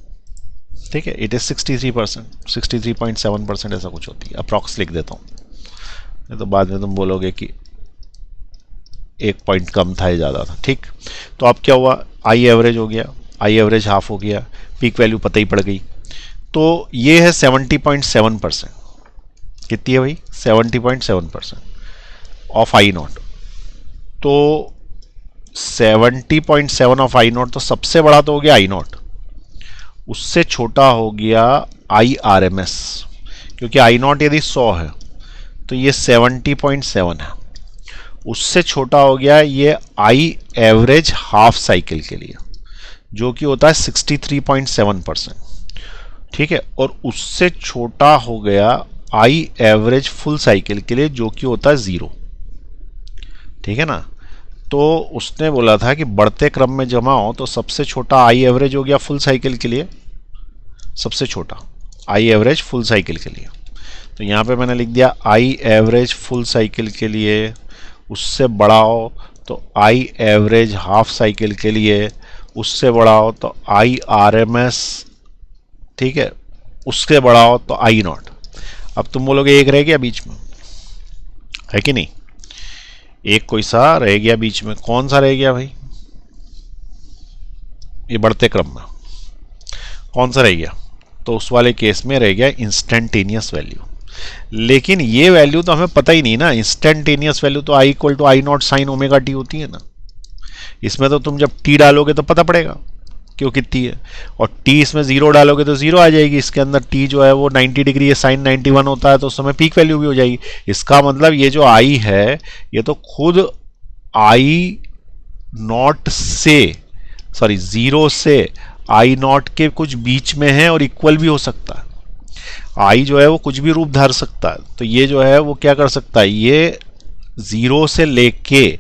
A: ठीक है, इट इज 63%, 63.7% ऐसा कुछ होती है, अप्रॉक्स लिख देता हूँ, नहीं तो बाद में तुम बोलोगे कि 1 पॉइंट कम था या ज़्यादा था। ठीक, तो अब क्या हुआ, आई एवरेज हो गया, आई एवरेज हाफ हो गया, पीक वैल्यू पता ही पड़ गई, तो ये है 70.7%। कितनी है भाई, 70.7% ऑफ आई नॉट। तो 70.7 ऑफ आई नॉट, तो सबसे बड़ा तो हो गया आई नॉट, उससे छोटा हो गया आई आर एम एस, क्योंकि आई नॉट यदि 100 है तो ये 70.7 है, उससे छोटा हो गया ये आई एवरेज हाफ साइकिल के लिए, जो कि होता है 63.7%। ठीक है, और उससे छोटा हो गया आई एवरेज फुल साइकिल के लिए, जो कि होता है 0, ठीक है ना। तो उसने बोला था कि बढ़ते क्रम में जमा हो तो सबसे छोटा आई एवरेज हो गया फुल साइकिल के लिए, सबसे छोटा आई एवरेज फुल साइकिल के लिए। तो यहाँ पे मैंने लिख दिया आई एवरेज फुल साइकिल के लिए, उससे बड़ा हो तो आई एवरेज हाफ साइकिल के लिए, उससे बड़ा हो तो आई आर एम एस, ठीक है, उससे बड़ा हो तो आई नॉट। अब तुम बोलोगे एक रह गया बीच में, है कि नहीं, एक कोई सा रह गया बीच में, कौन सा रह गया भाई, ये बढ़ते क्रम में कौन सा रह गया, तो उस वाले केस में रह गया इंस्टेंटेनियस वैल्यू। लेकिन ये वैल्यू तो हमें पता ही नहीं ना, इंस्टेंटेनियस वैल्यू तो I equal to I naught sine omega t होती है ना। इसमें तो तुम जब टी डालोगे तो पता पड़ेगा कि वो कितनी है, और टी इसमें 0 डालोगे तो 0 आ जाएगी। इसके अंदर टी जो है वो 90 डिग्री है, साइन 91 होता है, तो उस समय पीक वैल्यू भी हो जाएगी। इसका मतलब ये जो आई है ये तो खुद आई नॉट से, सॉरी 0 से आई नॉट के कुछ बीच में है और इक्वल भी हो सकता है। आई जो है वो कुछ भी रूप धार सकता है, तो ये जो है वो क्या कर सकता है, ये 0 से लेके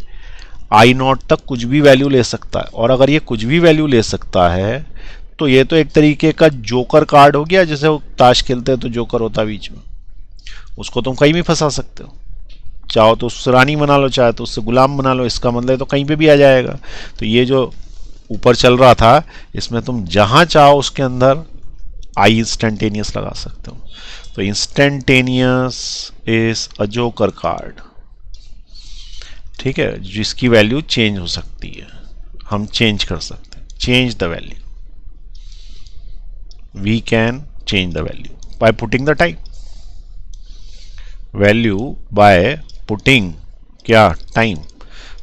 A: आई नॉट तक कुछ भी वैल्यू ले सकता है। और अगर ये कुछ भी वैल्यू ले सकता है तो ये तो एक तरीके का जोकर कार्ड हो गया, जैसे वो ताश खेलते हैं तो जोकर होता है बीच में, उसको तुम कहीं भी फंसा सकते हो, चाहो तो उससे रानी बना लो, चाहे तो उससे गुलाम बना लो, इसका मतलब तो कहीं पे भी आ जाएगा। तो ये जो ऊपर चल रहा था इसमें तुम जहां चाहो उसके अंदर आई इंस्टेंटेनियस लगा सकते हो। तो instantaneous is a joker card, ठीक है, जिसकी वैल्यू चेंज हो सकती है, हम चेंज कर सकते हैं, change the value, we can change the value by putting the time, value by putting क्या, टाइम,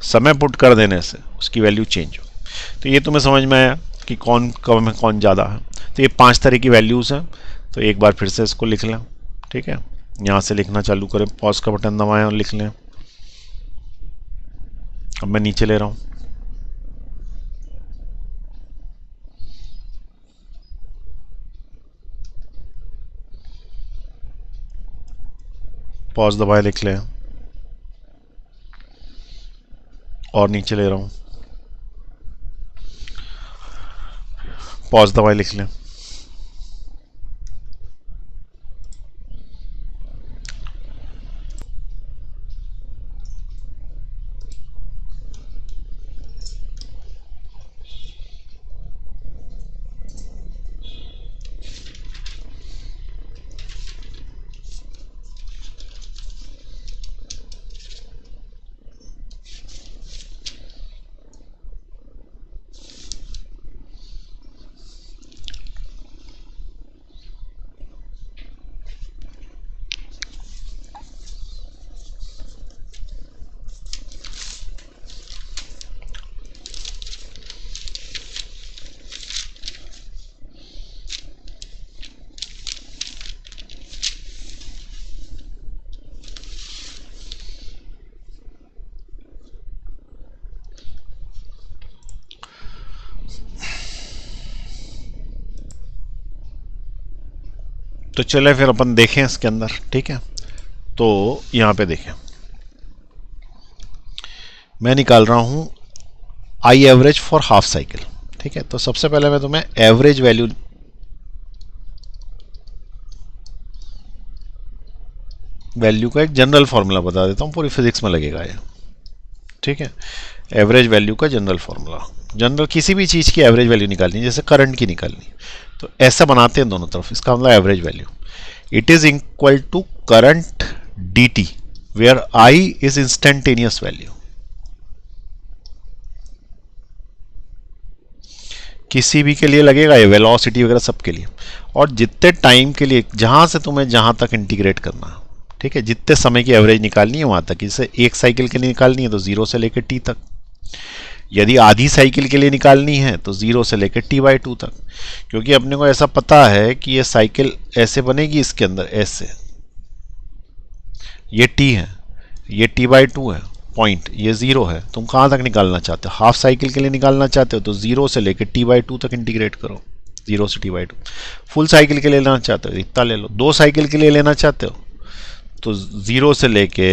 A: समय पुट कर देने से उसकी वैल्यू चेंज हो। तो ये तुम्हें समझ में आया कि कौन कम है कौन ज़्यादा है। तो ये 5 तरह की वैल्यूज़ हैं। तो एक बार फिर से इसको लिख लें, ठीक है, यहाँ से लिखना चालू करें, पॉज का बटन दबाएं और लिख लें। अब मैं नीचे ले रहा हूँ, पॉज दबाए लिख लें, और नीचे ले रहा हूँ, पॉज दबाए लिख लें। तो चले फिर अपन देखें इसके अंदर, ठीक है। तो यहां पे देखें, मैं निकाल रहा हूं I average for half cycle, ठीक है। तो सबसे पहले मैं तुम्हें एवरेज वैल्यू का एक जनरल फॉर्मूला बता देता हूं, पूरी फिजिक्स में लगेगा ये, ठीक है। एवरेज वैल्यू का जनरल फॉर्मूला, जनरल किसी भी चीज़ की एवरेज वैल्यू निकालनी, जैसे करंट की निकालनी, तो ऐसा बनाते हैं दोनों तरफ, इसका मतलब average value it is equal to current d t, where I is instantaneous value. किसी भी के लिए लगेगा ये, वेलोसिटी वगैरह सब के लिए, और जितने टाइम के लिए, जहां से तुम्हें जहां तक इंटीग्रेट करना है, ठीक है, जितने समय की एवरेज निकालनी है वहां तक, जैसे एक साइकिल के लिए निकालनी है तो 0 से लेकर टी तक, यदि आधी साइकिल के लिए निकालनी है तो 0 से लेकर t/2 तक, क्योंकि अपने को ऐसा पता है कि ये साइकिल ऐसे बनेगी, इसके अंदर ऐसे, ये t है, ये t/2 है पॉइंट, ये 0 है। तुम कहाँ तक निकालना चाहते हो, हाफ साइकिल के लिए निकालना चाहते हो तो 0 से लेकर t/2 तक इंटीग्रेट करो, 0 से t/2। फुल साइकिल के लिए लेना चाहते हो इतना ले लो, 2 साइकिल के लिए लेना चाहते हो तो 0 से लेके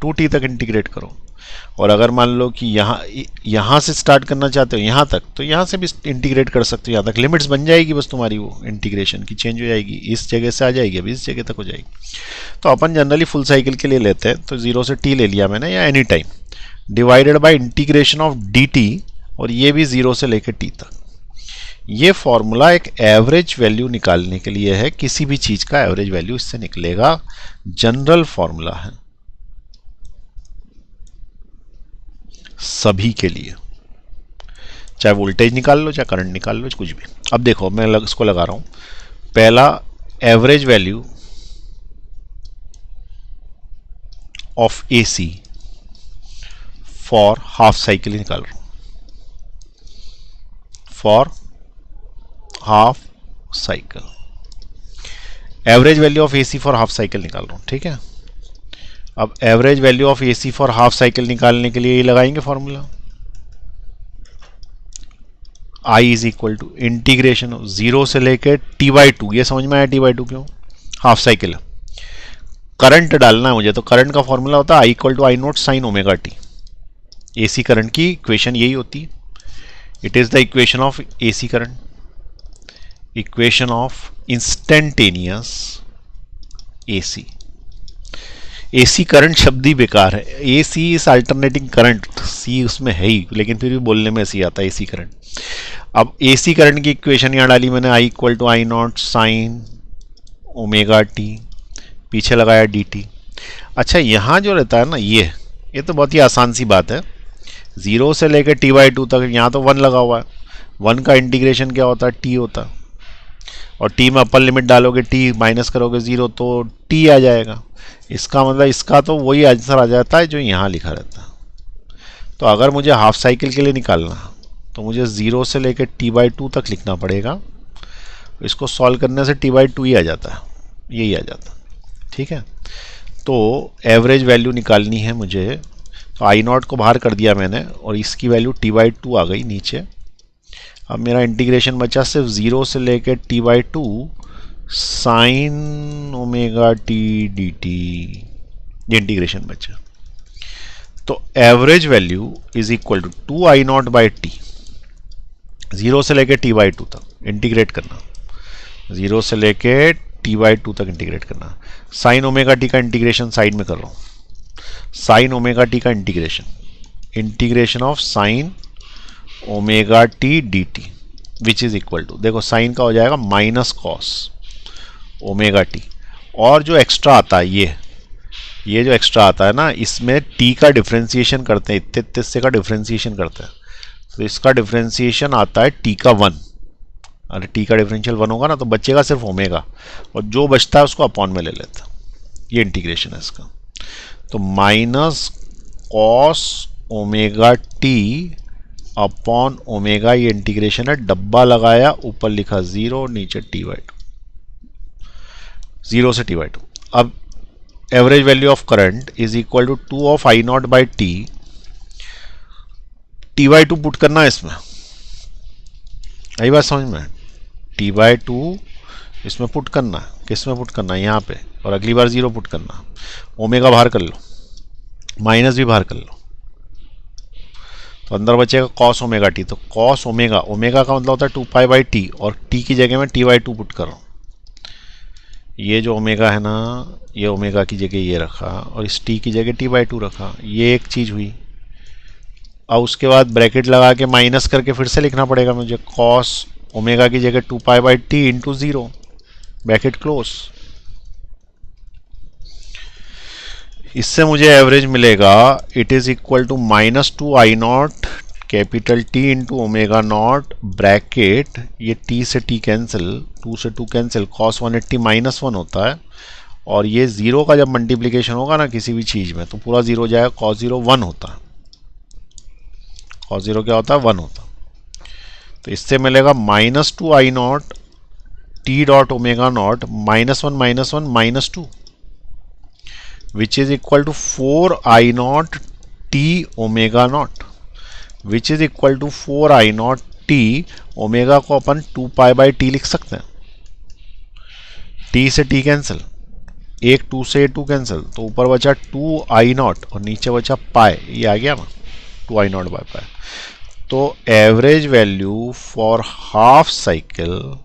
A: 2t तक इंटीग्रेट करो। और अगर मान लो कि यहाँ से स्टार्ट करना चाहते हो यहाँ तक, तो यहाँ से भी इंटीग्रेट कर सकते हो, यहाँ तक लिमिट्स बन जाएगी बस तुम्हारी, वो इंटीग्रेशन की चेंज हो जाएगी, इस जगह से आ जाएगी अभी इस जगह तक हो जाएगी। तो अपन जनरली फुल साइकिल के लिए लेते हैं, तो 0 से t ले लिया मैंने, या any time, divided by integration of dt, और ये भी 0 से लेकर t तक। ये फॉर्मूला एक एवरेज वैल्यू निकालने के लिए है, किसी भी चीज का एवरेज वैल्यू इससे निकलेगा, जनरल फॉर्मूला है सभी के लिए, चाहे वोल्टेज निकाल लो चाहे करंट निकाल लो, कुछ भी। अब देखो मैं इसको लगा रहा हूं, पहला average value of AC for half cycle निकाल रहा हूं, for half cycle, average value of AC for half cycle निकाल रहा हूं, ठीक है। अब average value of AC for half cycle निकालने के लिए ये लगाएंगे formula, I is equal to integration 0 से लेके t/2, ये समझ में आया t/2 क्यों, हाफ साइकिल। करंट डालना है मुझे, तो करंट का फॉर्मूला होता है I equal to I0 sine omega t। AC current की इक्वेशन यही होती है, it is the equation of AC current, equation of instantaneous AC। AC current शब्द ही बेकार है, AC is alternating current, C उसमें है ही, लेकिन फिर भी बोलने में ऐसी आता है AC करंट। अब AC करंट की इक्वेशन यहाँ डाली मैंने, I equal to I0 sine omega t, पीछे लगाया dt। अच्छा यहाँ जो रहता है ना, ये तो बहुत ही आसान सी बात है, 0 से लेकर t/2 तक, यहाँ तो 1 लगा हुआ है, 1 का इंटीग्रेशन क्या होता है, t होता है, और t में अपर लिमिट डालोगे, t माइनस करोगे 0 तो t आ जाएगा। इसका मतलब इसका तो वही आंसर आ जाता है जो यहाँ लिखा रहता है। तो अगर मुझे हाफ साइकिल के लिए निकालना तो मुझे 0 से लेकर t/2 तक लिखना पड़ेगा, इसको सॉल्व करने से t/2 ही आ जाता है, यही आ जाता है, ठीक है। तो एवरेज वैल्यू निकालनी है मुझे, तो I0 को बाहर कर दिया मैंने, और इसकी वैल्यू t/2 आ गई नीचे। अब मेरा इंटीग्रेशन बचा सिर्फ 0 से लेकर t/2 sine omega t dt, ये इंटीग्रेशन बचा। तो average value is equal to 2I0 by T, 0 से लेकर t/2 तक इंटीग्रेट करना, 0 से लेकर t/2 तक इंटीग्रेट करना। साइन ओमेगा टी का इंटीग्रेशन साइड में कर रहा हूँ, साइन ओमेगा टी का integration, integration of sine omega t d t, which is equal to, देखो साइन का हो जाएगा माइनस कॉस ओमेगा टी, और जो एक्स्ट्रा आता है ये जो एक्स्ट्रा आता है ना, इसमें टी का डिफ्रेंसिएशन करते हैं, इतने से का डिफ्रेंसिएशन करते हैं, तो इसका डिफ्रेंसिएशन आता है टी का 1। अरे टी का डिफरेंशियल 1 होगा ना, तो बचेगा सिर्फ ओमेगा, और जो बचता है उसको अपॉन में ले लेता है, ये इंटीग्रेशन है इसका। तो minus cos omega T upon omega, ये इंटीग्रेशन है, डब्बा लगाया, ऊपर लिखा 0, नीचे t/2, 0 से t/2। अब average value of current is equal to 2 of I0 by T, t/2 put करना है इसमें, यही बात समझ में, t/2 इसमें पुट करना है, किस में पुट करना है, यहाँ पे, और अगली बार 0 पुट करना। ओमेगा बाहर कर लो, माइनस भी बाहर कर लो, तो अंदर बचेगा कॉस ओमेगा टी। तो कॉस ओमेगा, ओमेगा का मतलब होता है 2 पाई बाई टी, और टी की जगह में t/2 पुट कर रहा हूँ। ये जो ओमेगा है ना, ये ओमेगा की जगह ये रखा, और इस टी की जगह t/2 रखा, ये एक चीज़ हुई। अब उसके बाद ब्रैकेट लगा के माइनस करके फिर से लिखना पड़ेगा मुझे, कॉस ओमेगा की जगह 2 pi by T into 0, bracket close. इससे मुझे एवरेज मिलेगा, it is equal to -2I0 capital T into omega naught bracket, ये टी से टी कैंसिल, 2 से 2 कैंसिल, कॉस 180 -1 होता है, और ये 0 का जब मल्टीप्लीकेशन होगा ना किसी भी चीज़ में, तो पूरा 0 हो जाएगा, कॉस 0 1 होता है, कॉस 0 क्या होता है, 1 होता है। तो इससे मिलेगा -2I0 T dot omega naught -1 -2, which is equal to 4I0 T omega naught, which is equal to 4I0 T, omega को अपन 2 पाई बाई टी लिख सकते हैं, टी से टी कैंसिल, एक 2 से 2 कैंसिल, तो ऊपर बचा 2i0 और नीचे बचा पाई, ये आ गया ना 2i0 बाय पाई। तो average value for half cycle,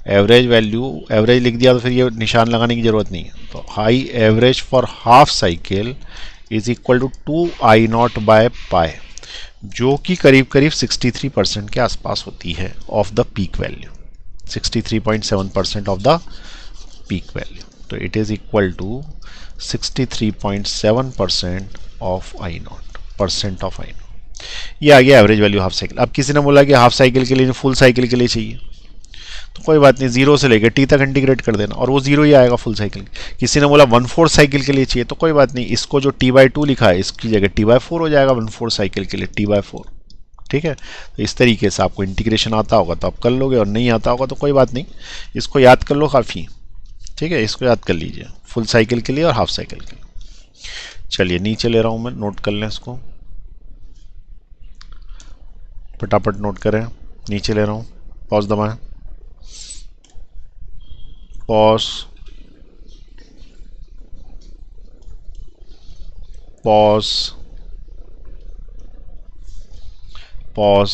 A: average value, average लिख दिया तो फिर ये निशान लगाने की जरूरत नहीं है, तो I average for half cycle is equal to 2i0 by pi, जो कि करीब करीब 63% के आसपास होती है of the peak value, 63.7% of the peak value. तो it is equal to 63.7% of i0, percent of i0। ये आ गया एवरेज वैल्यू हाफ साइकिल। अब किसी ने बोला कि हाफ साइकिल के लिए फुल साइकिल के लिए चाहिए, तो कोई बात नहीं, जीरो से लेकर टी तक इंटीग्रेट कर देना और वो जीरो ही आएगा फुल साइकिल। किसी ने बोला 1/4 साइकिल के लिए चाहिए, तो कोई बात नहीं, इसको जो t/2 लिखा है इसकी जगह t/4 हो जाएगा 1/4 साइकिल के लिए t/4। ठीक है, तो इस तरीके से आपको इंटीग्रेशन आता होगा तो आप कर लोगे, और नहीं आता होगा तो कोई बात नहीं, इसको याद कर लो काफ़ी। ठीक है, इसको याद कर लीजिए फुल साइकिल के लिए और हाफ साइकिल के लिए। चलिए नीचे ले रहा हूँ मैं, नोट कर लें इसको, फटाफट नोट करें। नीचे ले रहा हूँ, पॉज दबाएं, पॉज, पॉज, पॉज।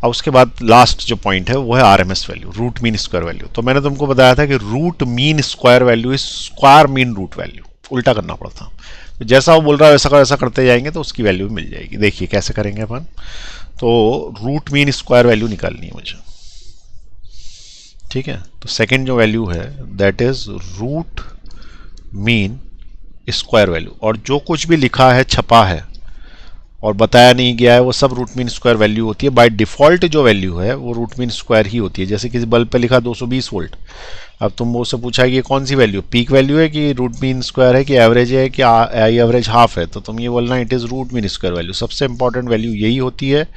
A: अब उसके बाद लास्ट जो पॉइंट है वो है RMS value, root mean square value. तो मैंने तुमको बताया था कि root mean square value is square mean root value, उल्टा करना पड़ता। तो जैसा वो बोल रहा है वैसा करते जाएंगे तो उसकी वैल्यू भी मिल जाएगी। देखिए कैसे करेंगे अपन, तो रूट मीन स्क्वायर वैल्यू निकालनी है मुझे। ठीक है, तो सेकंड जो वैल्यू है that is root mean square value, और जो कुछ भी लिखा है, छपा है और बताया नहीं गया है वो सब रूट मीन स्क्वायर वैल्यू होती है। बाय डिफॉल्ट जो वैल्यू है वो रूट मीन स्क्वायर ही होती है। जैसे किसी बल्ब पे लिखा 220 वोल्ट, अब तुम वो से पूछा कि ये कौन सी वैल्यू, पीक वैल्यू है कि रूट मीन स्क्वायर है कि एवरेज है कि आई एवरेज हाफ है, तो तुम ये बोलना it is root mean square value. सबसे इंपॉर्टेंट वैल्यू यही होती है,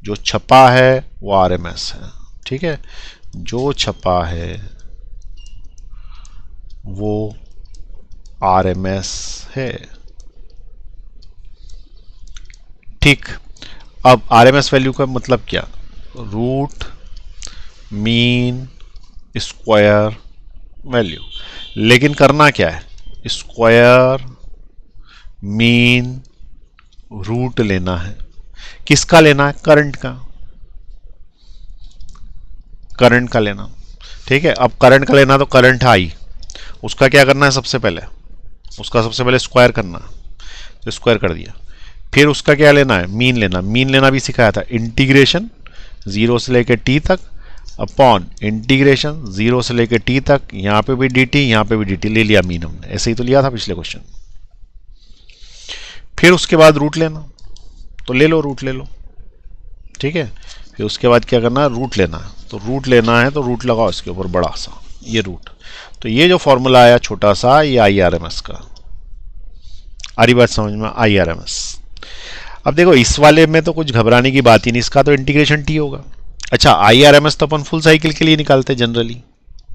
A: जो छपा है वो आरएमएस है। ठीक है, जो छपा है वो आरएमएस है। ठीक, अब आरएमएस वैल्यू का मतलब क्या, रूट मीन स्क्वायर वैल्यू। लेकिन करना क्या है, स्क्वायर मीन रूट लेना है। किसका लेना है, करंट का, करंट का लेना। ठीक है, अब करंट का लेना तो करंट आई, उसका क्या करना है, सबसे पहले उसका सबसे पहले स्क्वायर करना, तो स्क्वायर कर दिया। फिर उसका क्या लेना है, मीन लेना। मीन लेना भी सिखाया था, इंटीग्रेशन 0 से लेकर t तक अपॉन इंटीग्रेशन 0 से लेकर t तक, यहाँ पे भी dt यहाँ पे भी dt ले लिया मीन हमने, ऐसे ही तो लिया था पिछले क्वेश्चन। फिर उसके बाद रूट लेना, तो ले लो, रूट ले लो। ठीक है, फिर उसके बाद क्या करना है, रूट लेना है, तो रूट लेना है तो रूट लगाओ इसके ऊपर बड़ा सा, ये रूट। तो ये जो फॉर्मूला आया छोटा सा, ये IRMS का, आ रही बात समझ में, IRMS। अब देखो इस वाले में तो कुछ घबराने की बात ही नहीं, इसका तो इंटीग्रेशन t होगा। अच्छा, IRMS तो अपन फुल साइकिल के लिए निकालते हैं जनरली,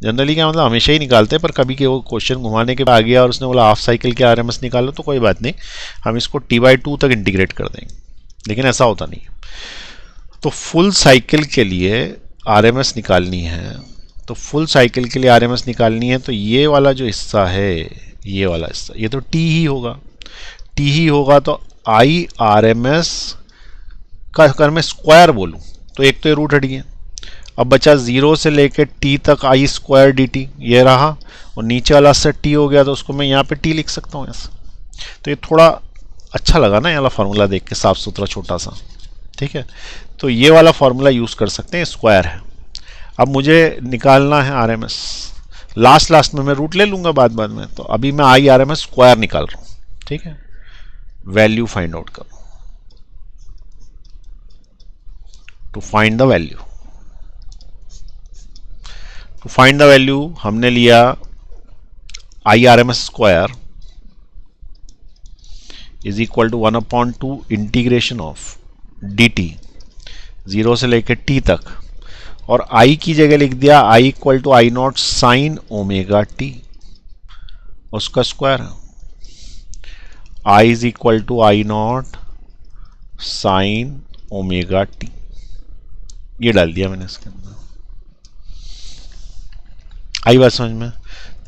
A: जनरली क्या मतलब हमेशा ही निकालते हैं, पर कभी के वो क्वेश्चन घुमाने के बाद आ गया और उसने बोला हाफ साइकिल के आरएमएस निकालो, तो कोई बात नहीं, हम इसको t/2 तक इंटीग्रेट कर देंगे, लेकिन ऐसा होता नहीं है। तो फुल साइकिल के लिए आरएमएस निकालनी है, तो फुल साइकिल के लिए आरएमएस निकालनी है, तो ये वाला जो हिस्सा है, ये वाला हिस्सा, ये तो t ही होगा, t ही होगा। तो IRMS का अगर मैं स्क्वायर बोलूँ तो एक तो ये रूट हट गया, अब बचा 0 से लेकर t तक i स्क्वायर dt, ये रहा, और नीचे वाला से t हो गया, तो उसको मैं यहाँ पे t लिख सकता हूँ ऐसा। तो ये थोड़ा अच्छा लगा ना ये वाला फार्मूला देख के, साफ सुथरा छोटा सा। ठीक है, तो ये वाला फार्मूला यूज़ कर सकते हैं, स्क्वायर है। अब मुझे निकालना है आरएमएस, लास्ट में मैं रूट ले लूँगा बाद में, तो अभी मैं IRMS स्क्वायर निकाल रहा हूँ। ठीक है, वैल्यू फाइंड आउट करो, to find the value, to find the value हमने लिया IRMS square is equal to 1/2 integration of dt 0 से लेकर t तक, और i की जगह लिख दिया i equal to I0 sine omega t, उसका स्क्वायर है i is equal to I0 sine omega t, ये डाल दिया मैंने इसके अंदर। आई बात समझ में।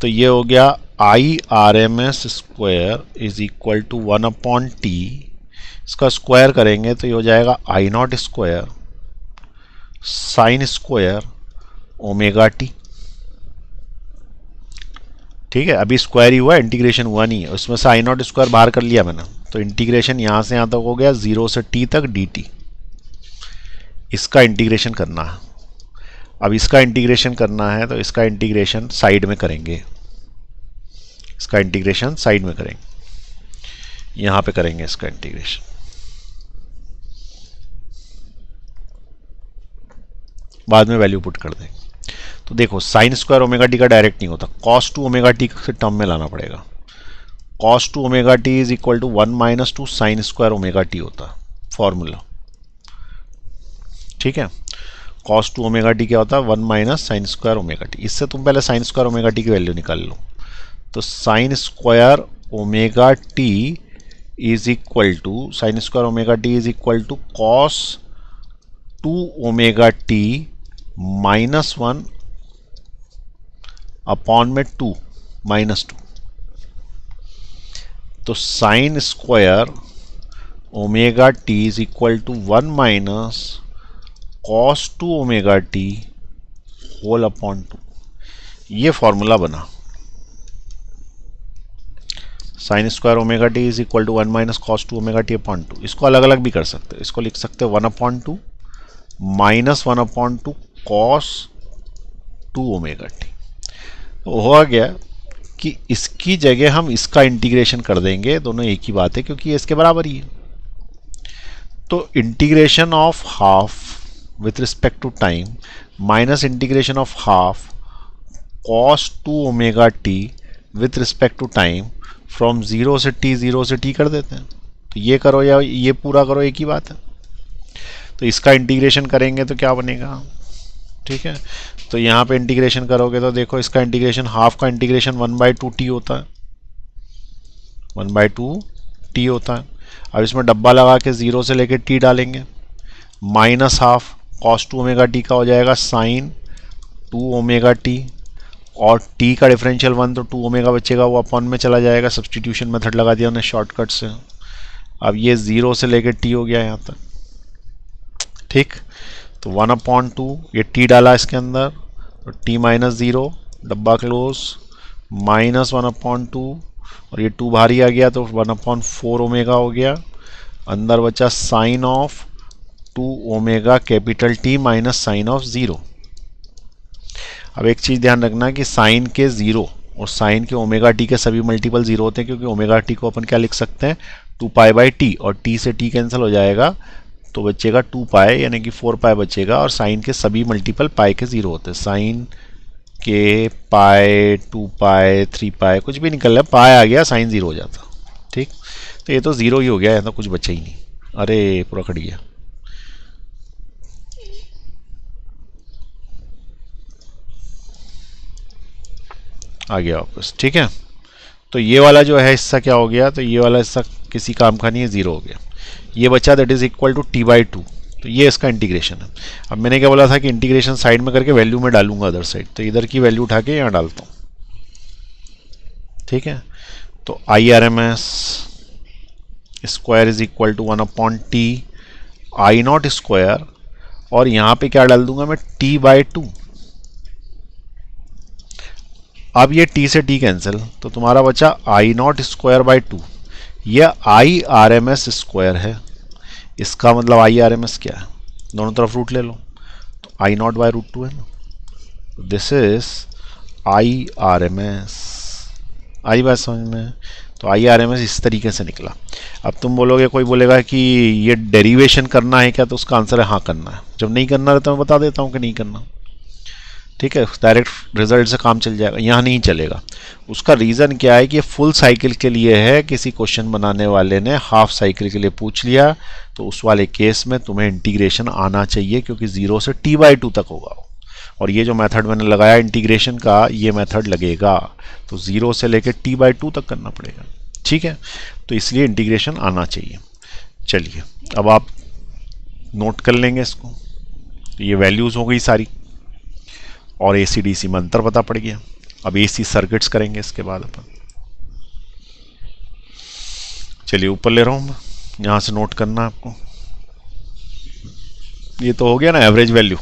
A: तो ये हो गया I R M S square is equal to 1/t। इसका स्क्वायर करेंगे तो ये हो जाएगा I naught square sine square omega t. ठीक है, अभी स्क्वायर ही हुआ, इंटीग्रेशन हुआ नहीं है। उसमें से आई नॉट स्क्वायर बाहर कर लिया मैंने, तो इंटीग्रेशन यहाँ से यहाँ तक हो गया 0 से t तक dt। इसका इंटीग्रेशन करना है। अब इसका इंटीग्रेशन करना है तो इसका इंटीग्रेशन साइड में करेंगे, इसका इंटीग्रेशन साइड में करेंगे, यहाँ पे करेंगे इसका इंटीग्रेशन। बाद में वैल्यू पुट कर देंगे। तो देखो साइन स्क्वायर ओमेगा टी का डायरेक्ट नहीं होता, कॉस टू ओमेगा टी से टर्म में लाना पड़ेगा। Cos two omega T is equal to 1 - 2 sine square omega T होता है फॉर्मूला। ठीक है, कॉस टू ओमेगा टी क्या होता है 1 - साइन स्क्वायर ओमेगा टी। इससे तुम पहले साइन स्क्वायर ओमेगा टी की वैल्यू निकाल लो। तो sine square omega T is equal to cos two omega T -1 upon में 2 -2। तो sine square omega T is equal to 1 - cos two omega T whole upon 2। ये फॉर्मूला बना। Sine square omega T is equal to 1 - cos two omega T upon 2। इसको अलग अलग भी कर सकते हैं, इसको लिख सकते हैं 1/2 -1/2 कॉस टू ओमेगा टी। तो हो गया कि इसकी जगह हम इसका इंटीग्रेशन कर देंगे, दोनों एक ही बात है क्योंकि ये इसके बराबर ही है। तो integration of half with respect to time minus integration of half cos two omega T with respect to time from 0 से t कर देते हैं। तो ये करो या ये पूरा करो, एक ही बात है। तो इसका इंटीग्रेशन करेंगे तो क्या बनेगा, ठीक है। तो यहाँ पे इंटीग्रेशन करोगे तो देखो इसका इंटीग्रेशन, हाफ का इंटीग्रेशन 1/2t होता है, 1/2t होता है। अब इसमें डब्बा लगा के 0 से लेके t डालेंगे, minus half cos two omega T का हो जाएगा साइन टू ओमेगा टी, और t का डिफरेंशियल 1 तो 2 ओमेगा बचेगा, वो अपॉन में चला जाएगा। सब्सटीट्यूशन मेथड लगा दिया उन्हें शॉर्टकट से। अब ये 0 से लेके t हो गया यहाँ तक, ठीक। तो 1/2 ये t डाला इसके अंदर, तो t -0 डब्बा क्लोज, -1/2 और ये 2 बाहर ही आ गया तो 1/4 ओमेगा हो गया। अंदर बचा sine of 2 omega capital T minus sine of 0। अब एक चीज़ ध्यान रखना कि साइन के 0 और साइन के ओमेगा टी के सभी मल्टीपल 0 होते हैं, क्योंकि ओमेगा टी को अपन क्या लिख सकते हैं 2π/t, और t से t कैंसिल हो जाएगा तो बचेगा 2π यानी कि 4π बचेगा। और साइन के सभी मल्टीपल पाई के 0 होते हैं, साइन के पाई 2π 3π कुछ भी निकल रहा है, पाई आ गया साइन 0 हो जाता, ठीक। तो ये तो 0 ही हो गया, यहाँ तो कुछ बचा ही नहीं। अरे पूरा कट गया। आ गया वापस, ठीक है। तो ये वाला जो है हिस्सा क्या हो गया, तो ये वाला हिस्सा किसी काम का नहीं है, 0 हो गया। ये बचा that is equal to t/2। तो ये इसका इंटीग्रेशन है। अब मैंने क्या बोला था कि इंटीग्रेशन साइड में करके वैल्यू में डालूंगा अदर साइड, तो इधर की वैल्यू उठा के यहाँ डालता हूँ, ठीक है। तो IRMS square is equal to 1/t I naught square, और यहाँ पे क्या डाल दूंगा मैं t/2। अब ये t से t कैंसिल, तो तुम्हारा बचा आई नॉट स्क्वायर बाई 2। यह IRMS स्क्वायर है, इसका मतलब IRMS क्या है, दोनों तरफ रूट ले लो, तो आई नॉट बाई √2 है ना। This is IRMS। आई बात समझ में। तो IRMS इस तरीके से निकला। अब तुम बोलोगे, कोई बोलेगा कि ये डेरिवेशन करना है क्या, तो उसका आंसर है हाँ करना है। जब नहीं करना रहता मैं बता देता हूँ कि नहीं करना, ठीक है। डायरेक्ट रिजल्ट से काम चल जाएगा, यहाँ नहीं चलेगा। उसका रीज़न क्या है कि ये फुल साइकिल के लिए है, किसी क्वेश्चन बनाने वाले ने हाफ साइकिल के लिए पूछ लिया, तो उस वाले केस में तुम्हें इंटीग्रेशन आना चाहिए, क्योंकि 0 से t/2 तक होगा। और ये जो मेथड मैंने लगाया इंटीग्रेशन का, ये मेथड लगेगा, तो 0 से लेकर t/2 तक करना पड़ेगा, ठीक है। तो इसलिए इंटीग्रेशन आना चाहिए। चलिए अब आप नोट कर लेंगे इसको। तो ये वैल्यूज़ हो गई सारी, और ACDC में अंतर पता पड़ गया। अब एसी सर्किट्स करेंगे इसके बाद अपन। चलिए ऊपर ले रहा हूं मैं, यहां से नोट करना आपको। ये तो हो गया ना एवरेज वैल्यू,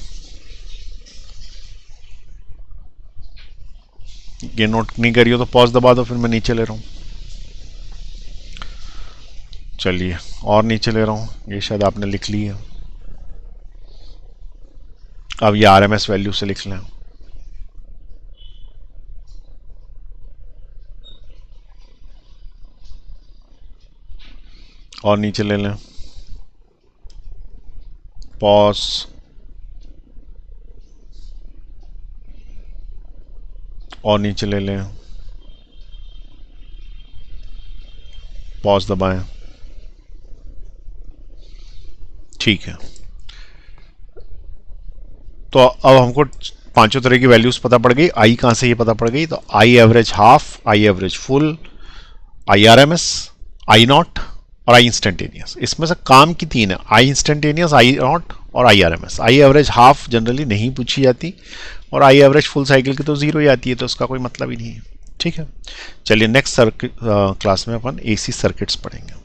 A: ये नोट नहीं करिए तो पॉज दबा दो, फिर मैं नीचे ले रहा हूं। चलिए और नीचे ले रहा हूं, ये शायद आपने लिख ली है। अब ये आरएमएस वैल्यू से लिख लें। और नीचे ले लें, पॉज, और नीचे ले लें, पॉज दबाएं। ठीक है, तो अब हमको पांचों तरह की वैल्यूज पता पड़ गई। आई कहां से ये पता पड़ गई, तो आई average half, I average full, I RMS, I naught और आई इंस्टेंटेनियस। इसमें से काम की तीन है, आई इंस्टेंटेनियस, आई नॉट और I RMS. I average half generally नहीं पूछी जाती, और आई एवरेज फुल साइकिल की तो जीरो ही आती है, तो उसका कोई मतलब ही नहीं है। ठीक है, चलिए नेक्स्ट क्लास में अपन एसी सर्किट्स पढ़ेंगे।